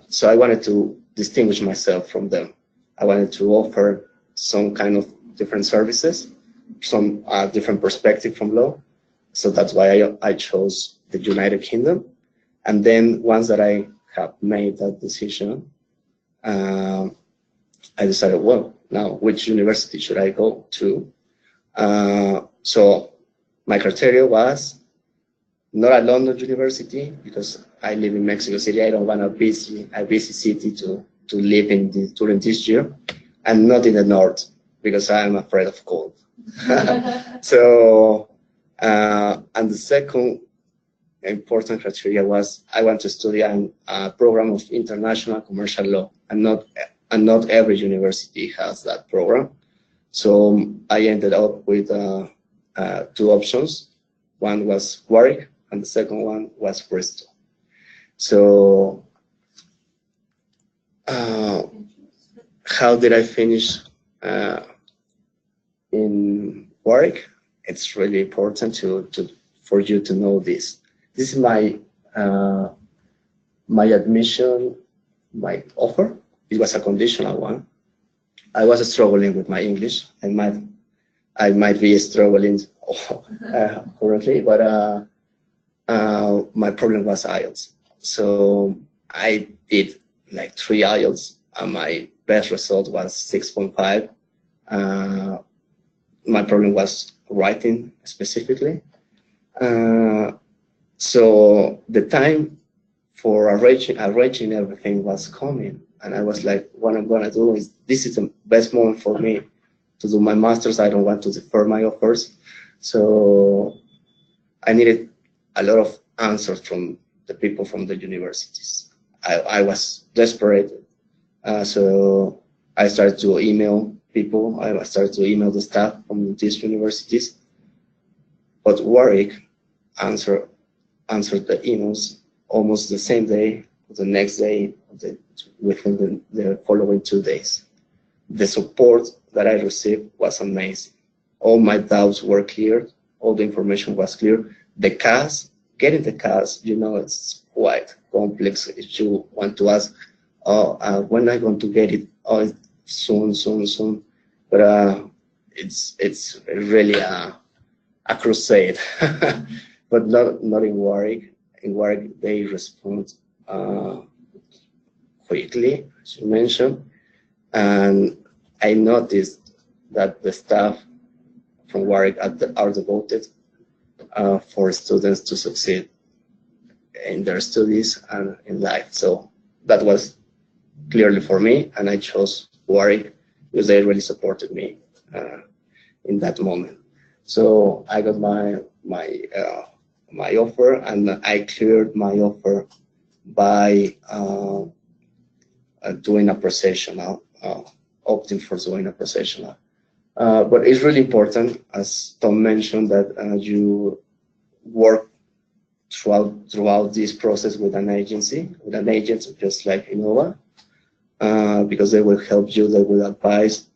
So I wanted to distinguish myself from them. I wanted to offer some kind of different services, some different perspective from law. So that's why I chose the United Kingdom. And then once that I have made that decision, I decided, well, now which university should I go to? So my criteria was not a London university, because I live in Mexico City. I don't want a busy city to live in during this year, and not in the north, because I'm afraid of cold. So, and the second important criteria was I want to study a program of international commercial law, and not every university has that program. So I ended up with 2 options. One was Warwick, and the second one was Bristol. So how did I finish in Warwick? It's really important for you to know this. This is my admission, my offer. It was a conditional one. I was struggling with my English. I might be struggling currently, but my problem was IELTS. So I did like 3 IELTS, and my best result was 6.5. My problem was writing specifically. So the time for arranging everything was coming, and I was like, what I'm gonna do is, this is the best moment for me to do my master's. I don't want to defer my offers. So I needed a lot of answers from the people from the universities. I was desperate. So I started to email people. I started to email the staff from these universities. But Warwick answered the emails almost the same day, the next day, within the following 2 days. The support that I received was amazing. All my doubts were cleared. All the information was clear. The CAS, getting the CAS, it's quite complex. If you want to ask, when am I going to get it? Oh, soon. But it's really a crusade. But not in Warwick. In Warwick, they respond quickly, as you mentioned. And I noticed that the staff from Warwick are devoted for students to succeed in their studies and in life. So that was clearly for me, and I chose Warwick because they really supported me in that moment. So I got my offer, and I cleared my offer by doing a processional, opting for doing a processional. But it's really important, as Tom mentioned, that you work throughout this process with an agent just like Innova, because they will help you, they will advise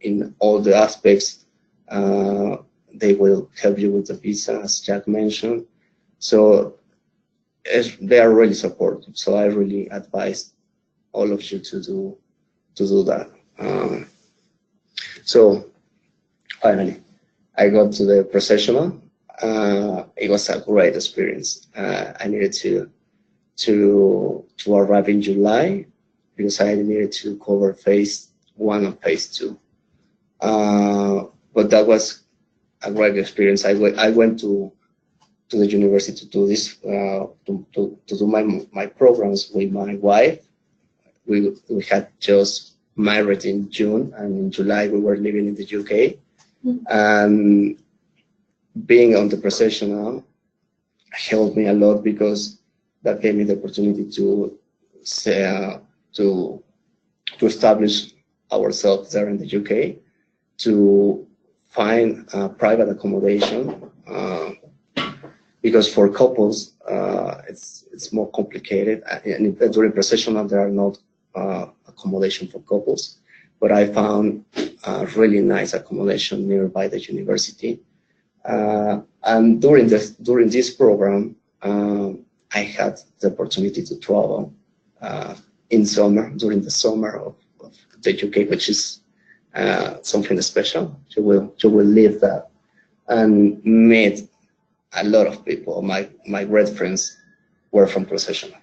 in all the aspects. They will help you with the visa, as Jack mentioned. So they are really supportive. So I really advise all of you to do that. So finally, I got to the processional. It was a great experience. I needed to arrive in July because I needed to cover phase 1 and phase 2. But that was a great experience. I went to the university to do this, to do my programs with my wife. We had just married in June, and in July we were living in the UK. And being on the processional helped me a lot, because that gave me the opportunity to establish ourselves there in the UK, to find private accommodation, because for couples it's more complicated. And during processional there are not accommodation for couples, but I found a really nice accommodation nearby the university. And during this program, I had the opportunity to travel in summer, during the summer of the UK, which is something special. You will live that and meet a lot of people. My great friends were from professional.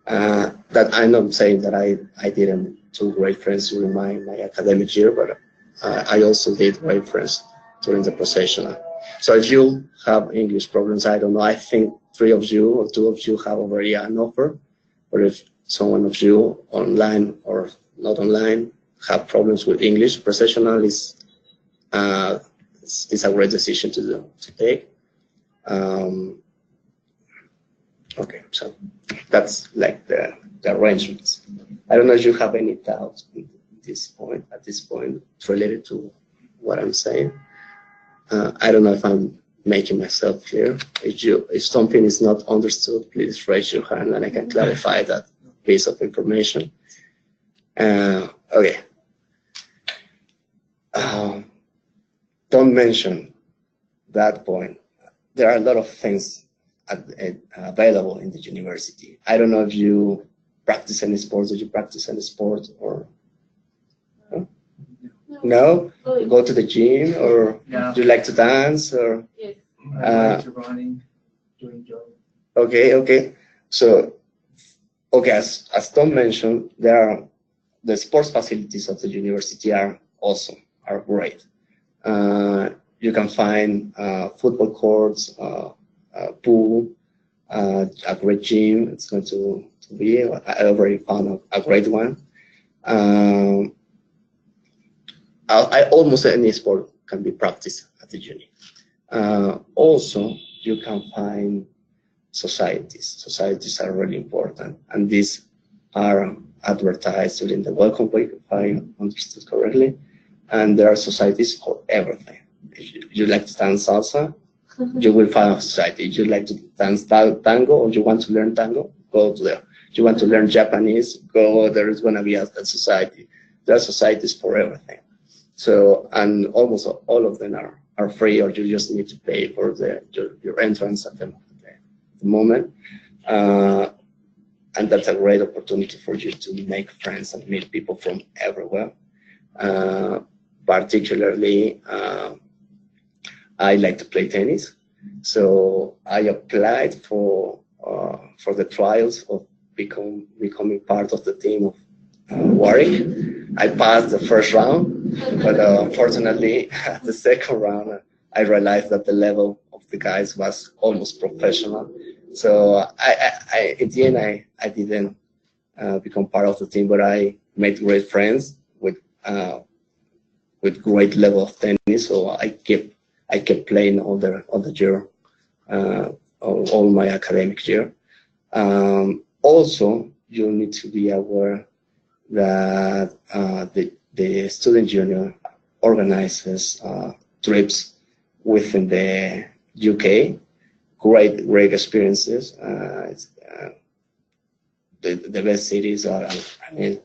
That I'm not saying that I didn't do great friends during my academic year, but I also did great friends during the professional. So if you have English problems, I don't know, I think 3 of you or 2 of you have already an offer, or if someone of you online or not online have problems with English, professional is a great decision to take. Okay, so that's like the arrangements. I don't know if you have any doubts at this point related to what I'm saying. I don't know if I'm making myself clear. If something is not understood, please raise your hand and I can clarify that piece of information. Okay. Don't mention that point. There are a lot of things available in the university. I don't know if you practice any sports. Did you practice any sport or no? Go to the gym, or do you like to dance, or? Yes. I like to running, doing yoga. Okay. So, okay, as Tom mentioned, the sports facilities of the university are awesome, are great. You can find football courts, a pool, a great gym. It's going to be. I already found a great one. Almost any sport can be practiced at the uni. Also, you can find societies. Societies are really important, and these are advertised during the welcome week, if I understood correctly. And there are societies for everything. If you like to dance salsa, you will find a society. If you like to dance tango, or you want to learn tango, go to there. If you want to learn Japanese, go. There is going to be a society. There are societies for everything. So, and almost all of them are free, or you just need to pay for your entrance at the moment. And that's a great opportunity for you to make friends and meet people from everywhere. Particularly, I like to play tennis. So I applied for the trials of becoming part of the team of Warwick. I passed the first round, but unfortunately, at the second round, I realized that the level of the guys was almost professional. So I in the end, I didn't become part of the team, but I made great friends with great level of tennis. So I kept playing all the year, all my academic year. Also, you need to be aware that the student union organizes trips within the UK. Great experiences. The best cities are. I mean,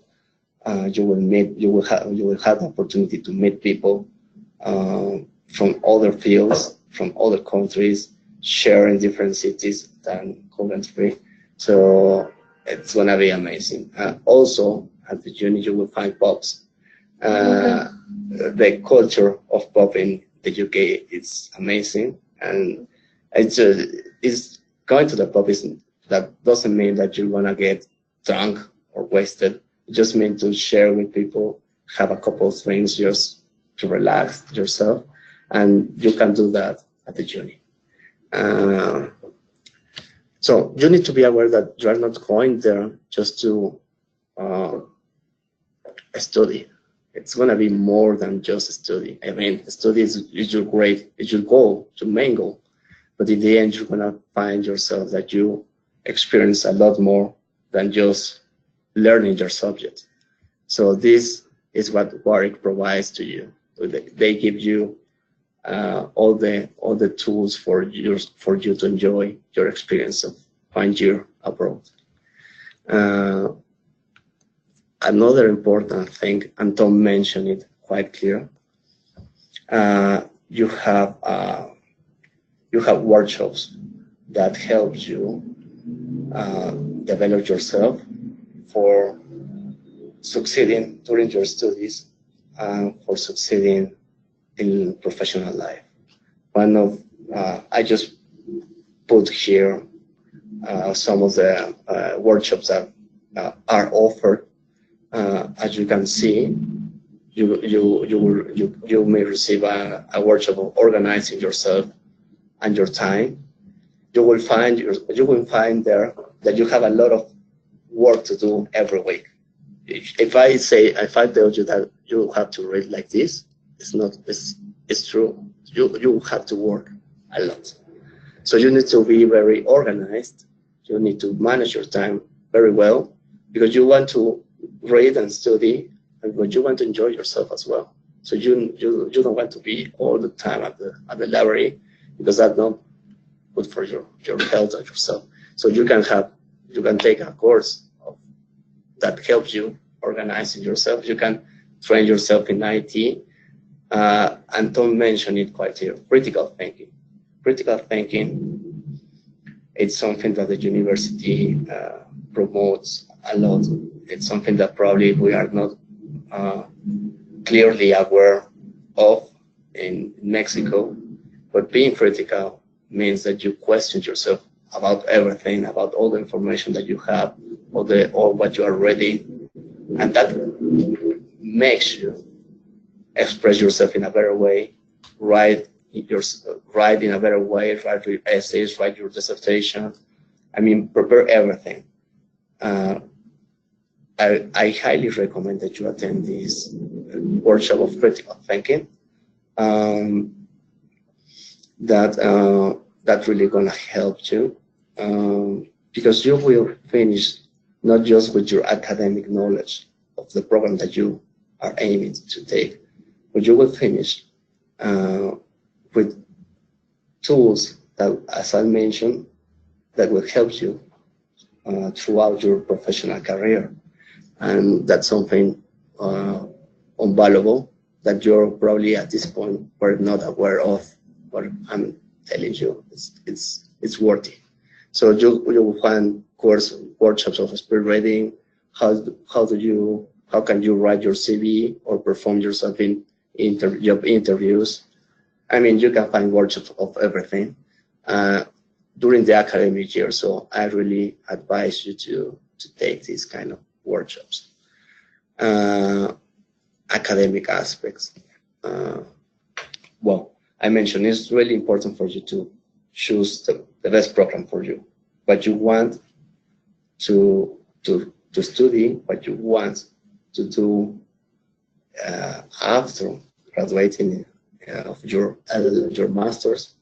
you will have the opportunity to meet people from other fields, from other countries, share in different cities than Coventry. So it's gonna be amazing. Also, at the uni, you will find pubs. The culture of pub in the UK is amazing, and it's going to the pub that doesn't mean that you're gonna get drunk or wasted. It just means to share with people, have a couple of drinks just to relax yourself, and you can do that at the uni. So you need to be aware that you are not going there just to study. It's going to be more than just study. I mean, study is your goal, your main goal. But in the end, you're going to find yourself that you experience a lot more than just learning your subject. So this is what Warwick provides to you. They give you all the tools for you to enjoy your experience of 1 year abroad. Another important thing, and Tom mentioned it quite clear, you have you have workshops that help you develop yourself for succeeding during your studies and for succeeding in professional life. One of I just put here some of the workshops that are offered. As you can see, you may receive a workshop of organizing yourself and your time. You will find there that you have a lot of work to do every week. If I tell you that you have to read like this, it's true. You have to work a lot. So you need to be very organized. You need to manage your time very well, because you want to read and study, but you want to enjoy yourself as well. So you don't want to be all the time at the library, because that's not good for your health and yourself. So you can take a course that helps you organizing yourself. You can train yourself in IT, and don't mention it quite here. Critical thinking. Critical thinking, it's something that the university promotes a lot. It's something that probably we are not clearly aware of in Mexico, but being critical means that you question yourself about everything, about all the information that you have, or what you are reading, and that makes you express yourself in a better way, write in a better way, write your essays, write your dissertation. I mean, prepare everything. I highly recommend that you attend this workshop of critical thinking. That really gonna help you, because you will finish not just with your academic knowledge of the program that you are aiming to take, but you will finish with tools that, as I mentioned, that will help you throughout your professional career. And that's something invaluable that you're probably at this point were not aware of, but I'm telling you, it's worth it. So you will find workshops of speed reading. How can you write your CV or perform yourself in job interviews? I mean, you can find workshops of everything during the academic year. So I really advise you to take these kind of workshops. Academic aspects. Well, I mentioned it's really important for you to choose the best program for you. What you want to study, what you want to do after graduating of your master's.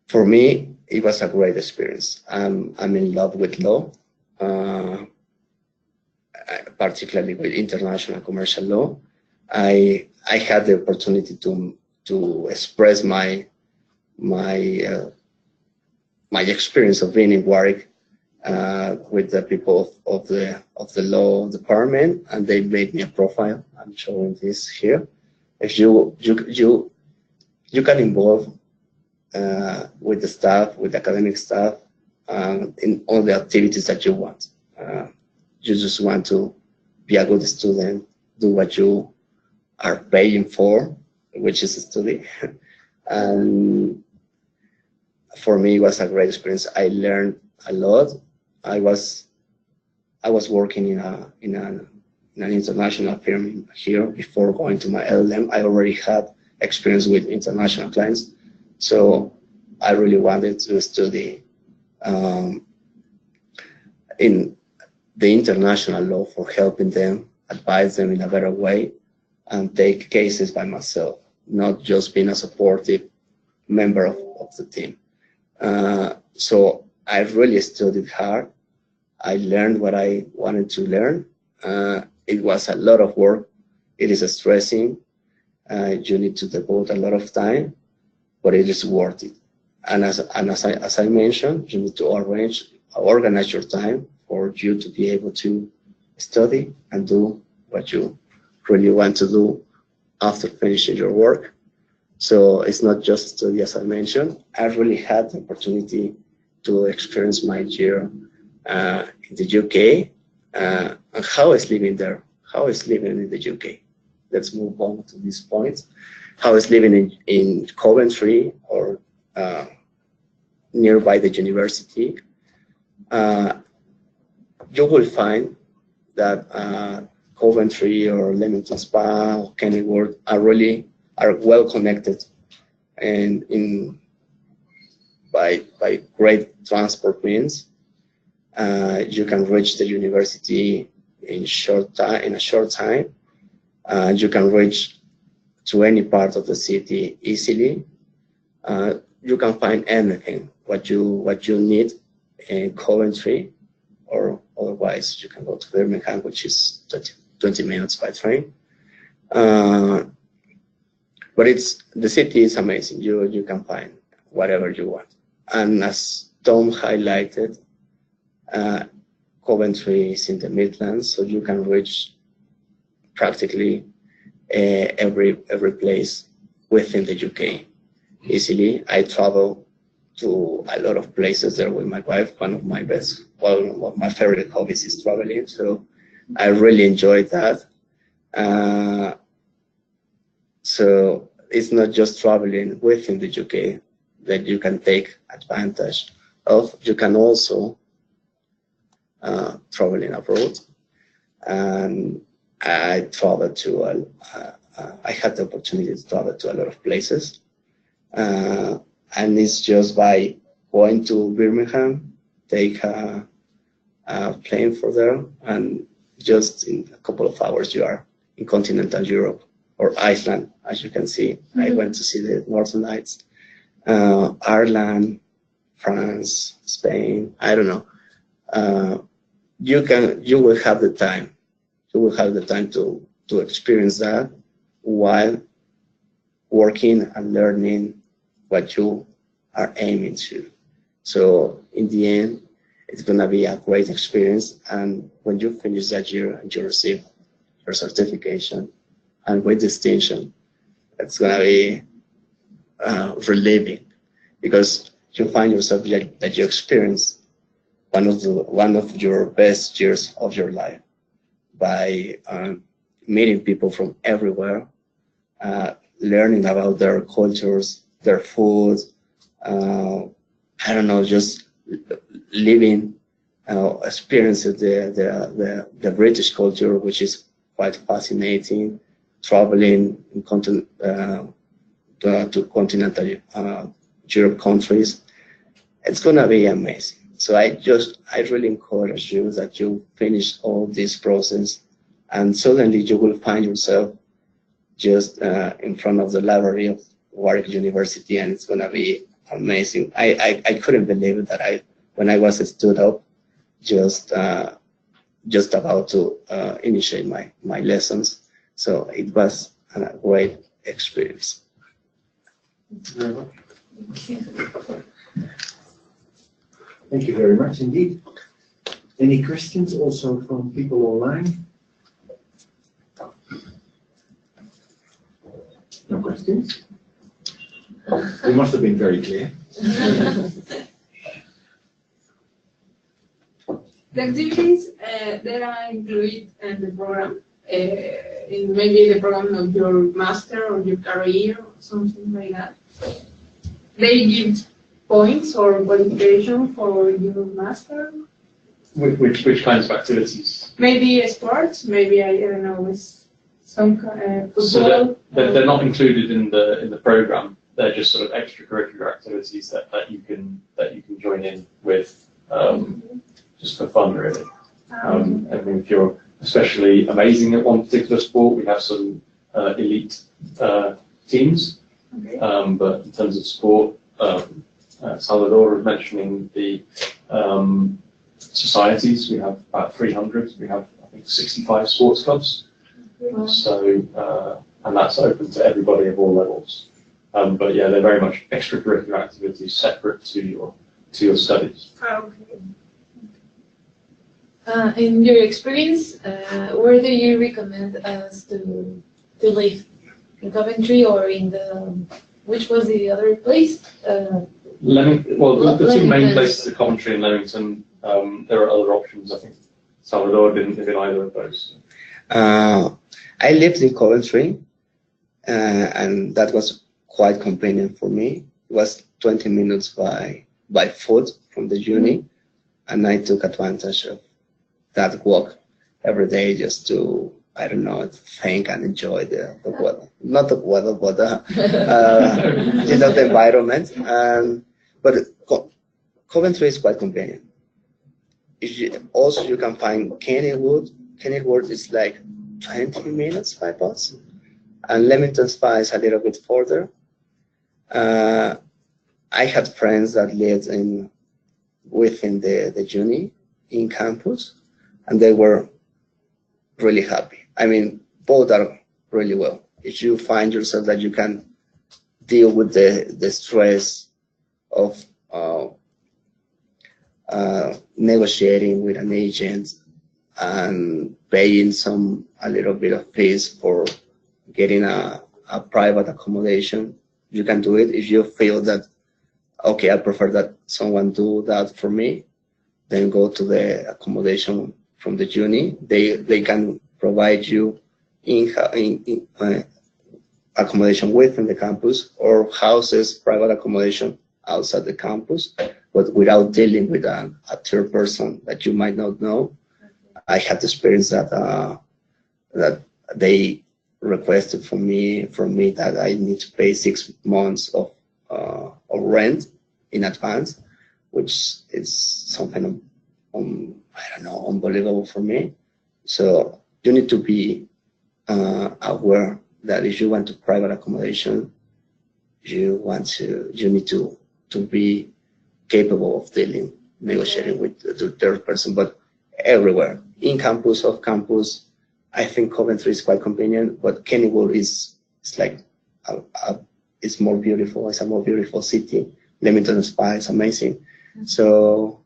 For me, it was a great experience. I'm in love with law, particularly with international commercial law. I had the opportunity to express my experience of being in Warwick with the people of the law department, and they made me a profile. I'm showing this here. If you can involve with the staff, with the academic staff, in all the activities that you want. You just want to be a good student, do what you are paying for, which is study. And for me, it was a great experience. I learned a lot. I was working in an international firm here before going to my LLM. I already had experience with international clients, so I really wanted to study in the international law for helping them, advise them in a better way, and take cases by myself, not just being a supportive member of the team. So I really studied hard. I learned what I wanted to learn. It was a lot of work. It is stressing. You need to devote a lot of time, but it is worth it. And as I mentioned, you need to organize your time for you to be able to study and do what you really want to do after finishing your work. So it's not just study, as I mentioned. I really had the opportunity to experience my year in the UK and how is living there, how is living in the UK. Let's move on to this point. How is living in Coventry or nearby the university. You will find that Coventry or Leamington Spa or Kenilworth are well connected and by great transport means. You can reach the university in a short time. You can reach to any part of the city easily. You can find anything what you need in Coventry, or otherwise you can go to Birmingham, which is 20 minutes by train. But the city is amazing. You can find whatever you want. And as Tom highlighted, Coventry is in the Midlands, so you can reach practically every place within the UK easily. I travel to a lot of places there with my wife. One of my favorite hobbies is traveling, so I really enjoyed that. So it's not just traveling within the UK that you can take advantage of. You can also traveling abroad, and I traveled to I had the opportunity to travel to a lot of places, and it's just by going to Birmingham, take a plane for there, and just in a couple of hours you are in continental Europe or Iceland, as you can see. Mm-hmm. I went to see the Northern Lights, Ireland, France, Spain. I don't know. You will have the time. You will have the time to experience that while working and learning what you are aiming to. So in the end, it's going to be a great experience. And when you finish that year and you receive your certification and with distinction, it's going to be relieving, because you find yourself that you experience one of your best years of your life by meeting people from everywhere, learning about their cultures, their food, I don't know, just living, experiencing the British culture, which is quite fascinating, traveling to continental Europe countries. It's gonna be amazing. So I really encourage you that you finish all this process, and suddenly you will find yourself just in front of the library of Warwick University, and it's gonna be amazing. I couldn't believe it that when I was stood up, just about to initiate my lessons. So it was a great experience. Thank you very much indeed. Any questions also from people online? No questions? We must have been very clear. The activities that are included in the program, in maybe the program of your master or your career or something like that, they give points or qualification for your master? Which kinds of activities? Maybe sports, maybe I don't know, with some football. So they're not included in the program. They're just sort of extracurricular activities that you can join in with just for fun, really. I mean, if you're especially amazing at one particular sport, we have some elite teams. Okay. But in terms of sport, Salvador was mentioning the societies. We have about 300. We have, I think, 65 sports clubs. Wow. So, and that's open to everybody of all levels. But yeah, they're very much extracurricular activities separate to your studies. Okay. In your experience, where do you recommend us to live? In Coventry or in the which was the other place? Well, the two main Leamington. places are Coventry and Leamington. There are other options, I think. Salvador didn't live in either of those. I lived in Coventry, and that was quite convenient for me. It was 20 minutes by foot from the uni, and I took advantage of that walk every day just to, I don't know, think and enjoy the weather. Not the weather, but the environment. But Coventry is quite convenient. Also, you can find Kennywood. Kennywood is like 20 minutes by bus, and Leamington Spa is a little bit further. I had friends that lived within the uni in campus, and they were really happy. I mean, both are really well. If you find yourself that you can deal with the stress of negotiating with an agent and paying a little bit of fees for getting a private accommodation, you can do it. If you feel that, okay, I prefer that someone do that for me, then go to the accommodation from the uni. They can provide you accommodation within the campus or houses, private accommodation outside the campus, but without dealing with a third person that you might not know. I had the experience that they requested from me that I need to pay 6 months of rent in advance, which is something I don't know, unbelievable for me. So you need to be aware that if you want to private accommodation, you need to be capable of negotiating with the third person. But everywhere, in campus, off campus, I think Coventry is quite convenient, but Kennywood is like it's more beautiful. It's a more beautiful city. Leamington Spa is amazing. So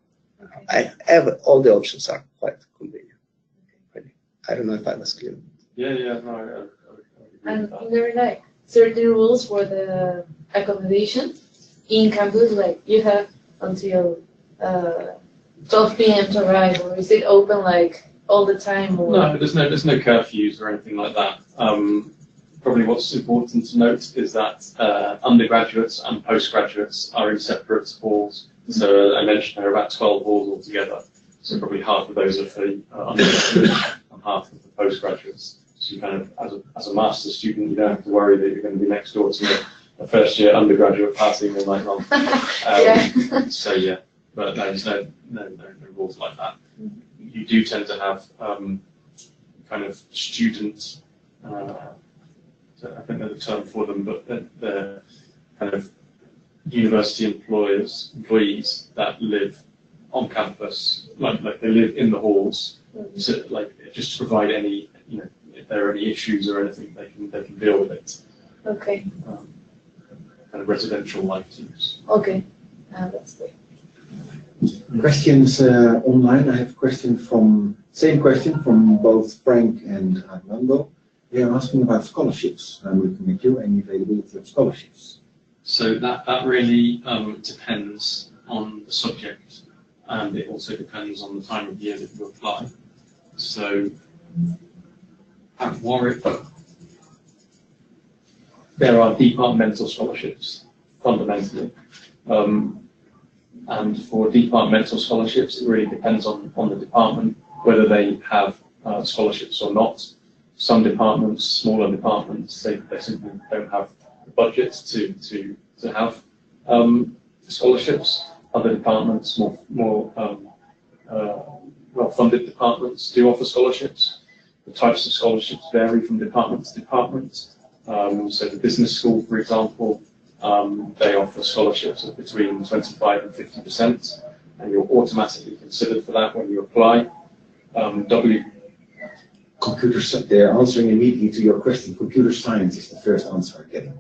all the options are quite convenient. Really. I don't know if I was clear. Yeah, no. And there are like certain rules for the accommodation in campus, like you have until 12 p.m. to arrive, or is it open like all the time? Or? No, there's no curfews or anything like that. Probably what's important to note is that undergraduates and postgraduates are in separate halls. So I mentioned there are about 12 halls altogether. So probably half of those are for undergraduates and half of the postgraduates. So you kind of, as a master's student, you don't have to worry that you're going to be next door to a first year undergraduate partying all night long. Yeah. So yeah, but no, there's no rules like that. You do tend to have kind of student, I think there's a term for them, but they're kind of university employees that live on campus, like they live in the halls, so like just to provide any, if there are any issues or anything, they can deal with it. Okay. Kind of residential life teams. Okay, that's great. Questions online. I have a same question from both Frank and Armando. They are asking about scholarships. I'm looking at you and the availability of scholarships. So that really depends on the subject, and it also depends on the time of year that you apply. So at Warwick, there are departmental scholarships, fundamentally. And for departmental scholarships, it really depends on the department, whether they have scholarships or not. Some departments, smaller departments, they simply don't have the budget to have scholarships. Other departments, more well-funded departments, do offer scholarships. The types of scholarships vary from department to department. So the business school, for example, they offer scholarships of between 25 and 50%, and you're automatically considered for that when you apply. They're answering immediately to your question. Computer science is the first answer I'm getting.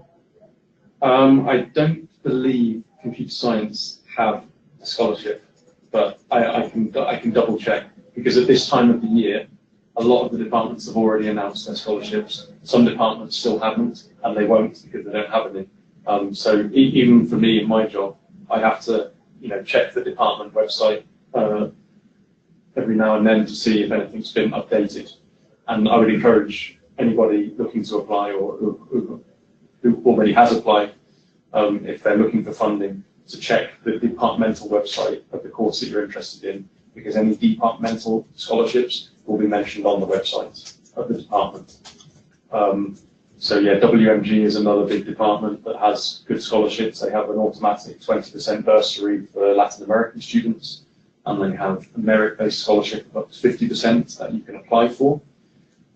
I don't believe computer science have a scholarship, but I can double check, because at this time of the year, a lot of the departments have already announced their scholarships. Some departments still haven't, and they won't because they don't have any. So even for me in my job, I have to, check the department website every now and then to see if anything's been updated. And I would encourage anybody looking to apply or who already has applied, if they're looking for funding, to check the departmental website of the course that you're interested in, because any departmental scholarships will be mentioned on the website of the department. So yeah, WMG is another big department that has good scholarships. They have an automatic 20% bursary for Latin American students, and they have a merit-based scholarship of up to 50% that you can apply for.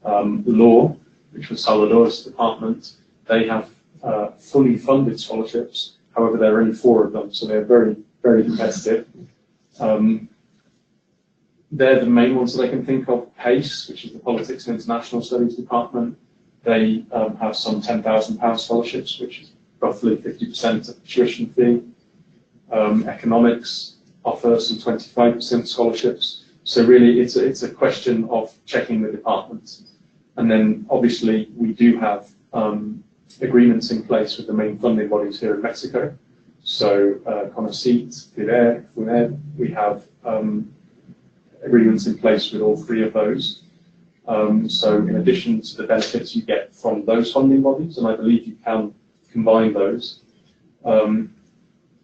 Law, which was Salvador's department, they have fully funded scholarships. However, there are only 4 of them, so they're very, very competitive. They're the main ones that I can think of. PACE, which is the Politics and International Studies department, they have some £10,000 scholarships, which is roughly 50% of the tuition fee. Economics offer some 25% scholarships. So really, it's a question of checking the department. And then obviously we do have agreements in place with the main funding bodies here in Mexico. So CONACYT, FUNED, we have agreements in place with all 3 of those. So in addition to the benefits you get from those funding bodies, and I believe you can combine those,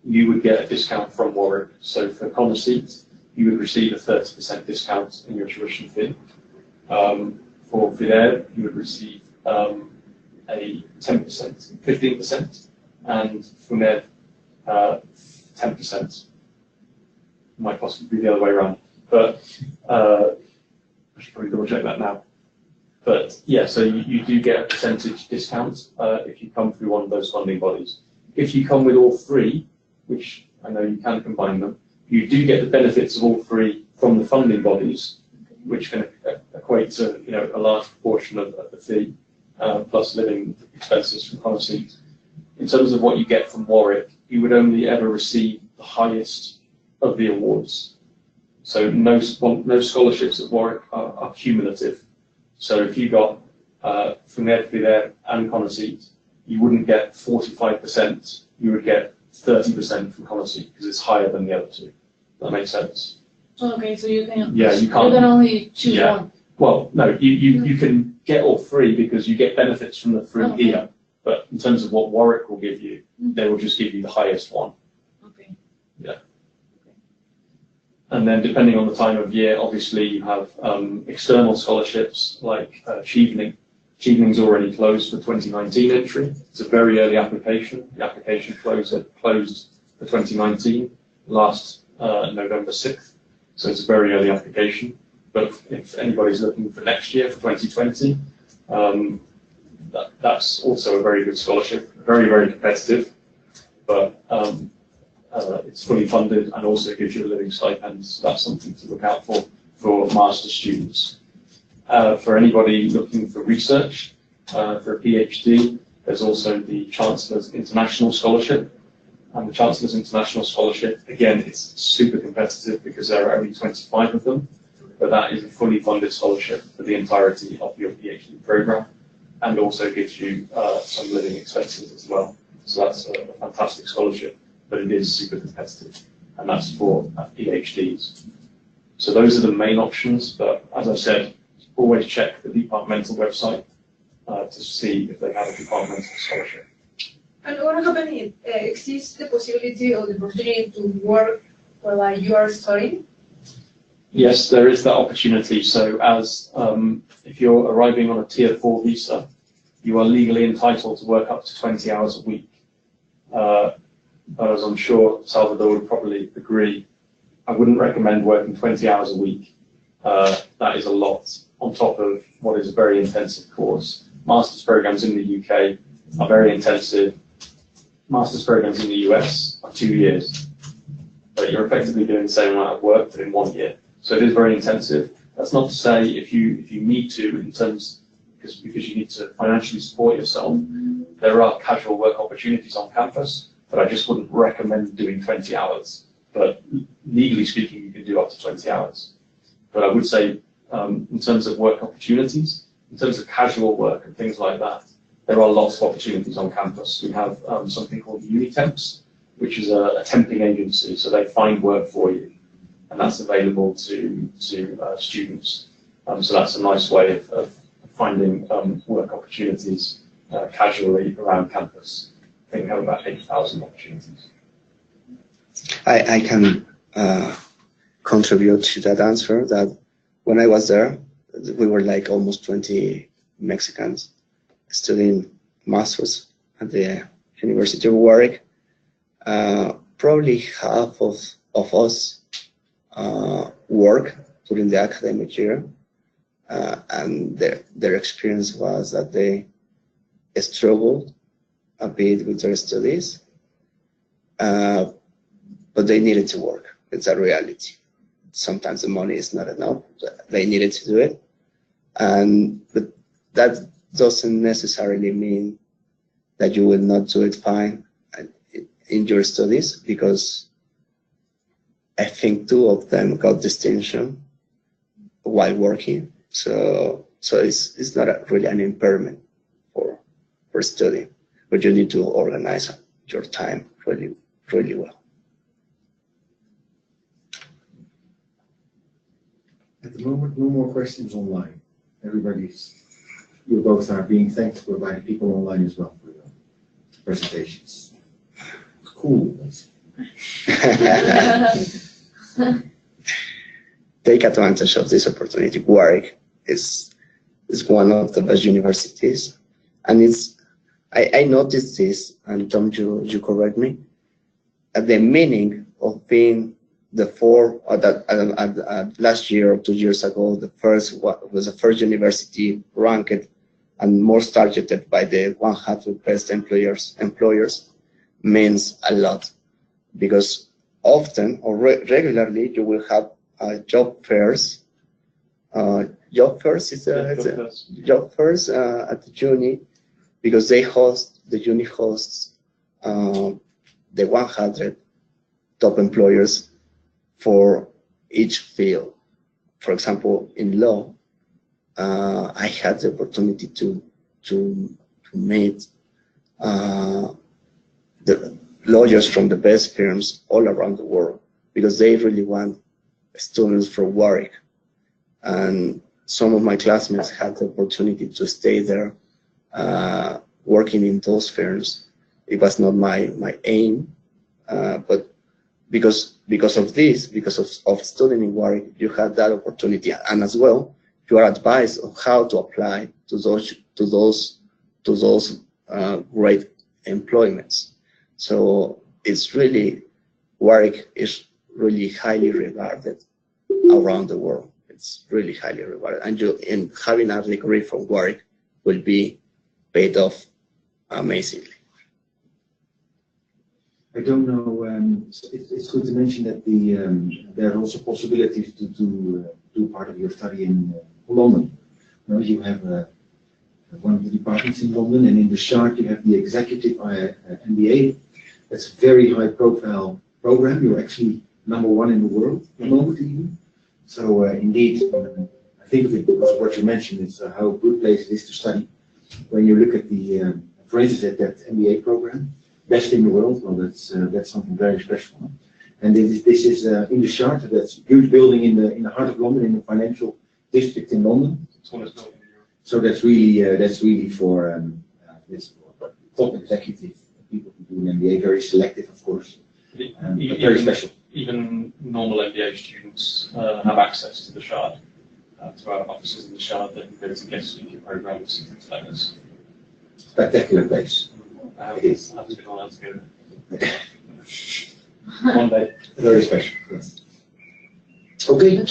you would get a discount from Warwick. So for CONACYT, you would receive a 30% discount in your tuition fee. For FUNED, you would receive a 10%, 15%, and FUNED 10%. Might possibly be the other way around, but I should probably double check that now. But yeah, so you do get a percentage discount if you come through one of those funding bodies. If you come with all 3, which I know you can combine them, you do get the benefits of all 3 from the funding bodies, which can equate to a large proportion of the fee, plus living expenses from CONACYT. In terms of what you get from Warwick, you would only ever receive the highest of the awards. So no scholarships at Warwick are cumulative. So if you got FUNED and CONACYT, you wouldn't get 45%, you would get 30% from CONACYT because it's higher than the other 2. That makes sense. Okay, so you can. Yeah, you can't. You can only choose one. Well, no, you can get all 3 because you get benefits from the 3 here. But in terms of what Warwick will give you, they will just give you the highest one. Okay. Yeah. And then depending on the time of year, obviously you have external scholarships like Chevening. Chevening's already closed for 2019 entry. It's a very early application. The application closed for 2019 last November 6th. So it's a very early application. But if anybody's looking for next year, for 2020, that's also a very good scholarship. Very, very competitive. But it's fully funded and also gives you a living stipend. So that's something to look out for master's students. For anybody looking for research, for a PhD, there's also the Chancellor's International Scholarship. And the Chancellor's International Scholarship, again, it's super competitive because there are only 25 of them, but that is a fully funded scholarship for the entirety of your PhD program, and also gives you some living expenses as well. So that's a fantastic scholarship, but it is super competitive, and that's for PhDs. So those are the main options, but as I said, always check the departmental website to see if they have a departmental scholarship. And what happens if exists the possibility or the opportunity to work while you are studying? Yes, there is that opportunity. So as if you're arriving on a Tier 4 visa, you are legally entitled to work up to 20 hours a week. But as I'm sure Salvador would probably agree, I wouldn't recommend working 20 hours a week. That is a lot on top of what is a very intensive course. Master's programs in the UK are very intensive. Master's programs in the US are 2 years. But you're effectively doing the same amount of work, but in 1 year. So it is very intensive. That's not to say if you need to, in terms because you need to financially support yourself, there are casual work opportunities on campus, but I just wouldn't recommend doing 20 hours. But legally speaking, you can do up to 20 hours. But I would say, in terms of work opportunities, in terms of casual work and things like that, there are lots of opportunities on campus. We have something called Unitemps, which is a temping agency, so they find work for you, and that's available to students. So that's a nice way of finding work opportunities casually around campus. I think we have about 8,000 opportunities. I can contribute to that answer that when I was there, we were like almost 20 Mexicans studying masters at the University of Warwick. Probably half of us work during the academic year, and their experience was that they struggled a bit with their studies, but they needed to work. It's a reality. Sometimes the money is not enough. They needed to do it, but that doesn't necessarily mean that you will not do it fine in your studies, because I think 2 of them got distinction while working. So it's not really an impairment for studying, but you need to organize your time really, really well. At the moment, no more questions online. You both are being thanked by the people online as well for your presentations. Cool. Take advantage of this opportunity. Warwick is one of the best universities, and I noticed this, and Tom, you correct me, at the meaning of being last year or 2 years ago, was the first university ranked and most targeted by the 100 best employers means a lot, because often or regularly you will have job fairs. Job fairs at the uni, because the uni hosts the 100 top employers for each field. For example, in law, I had the opportunity to meet the lawyers from the best firms all around the world, because they really want students from Warwick. And some of my classmates had the opportunity to stay there working in those firms. It was not my aim, but because of this, because of studying in Warwick, you had that opportunity, and as well, you are advised on how to apply to those great employments. So it's really, Warwick is really highly regarded around the world. It's really highly regarded, and in having a degree from Warwick will be paid off amazingly. I don't know. It's good to mention that there are also possibilities to do part of your study in London. You have one of the departments in London, and in the chart you have the executive MBA. That's a very high-profile program. You're actually #1 in the world at the moment, even. So indeed, I think of it because what you mentioned is how good place it is to study. When you look at the, for instance, at that MBA program, best in the world, well, that's something very special. And this is in the chart. That's a huge building in the heart of London, in the financial district in London. So that's really for top executive people who do an MBA. Very selective, of course, but very special. Even normal MBA students have access to the Shard, to our offices in the Shard. They can go to guest speaker programs and things like this. Spectacular place. It is. I haven't been allowed to go there. One day. Very special. Yes. Okay.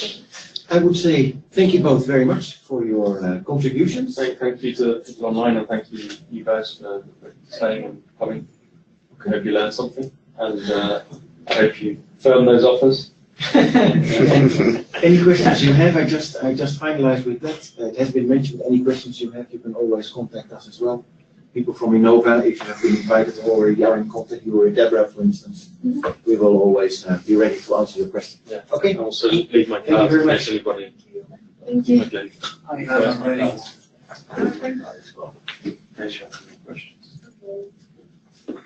I would say thank you both very much for your contributions. Thank you to people online, and thank you guys for staying and coming. I hope you learned something, and I hope you firm those offers. Any questions you have? I just finalized with that. It has been mentioned. Any questions you have, you can always contact us as well. People from Innova, if you have been invited or you are in contact, you or Deborah, for instance, we will always be ready to answer your questions. Yeah. Okay. I'll also leave my card in case anybody. Thank you. Okay. I have already. Any questions? Okay.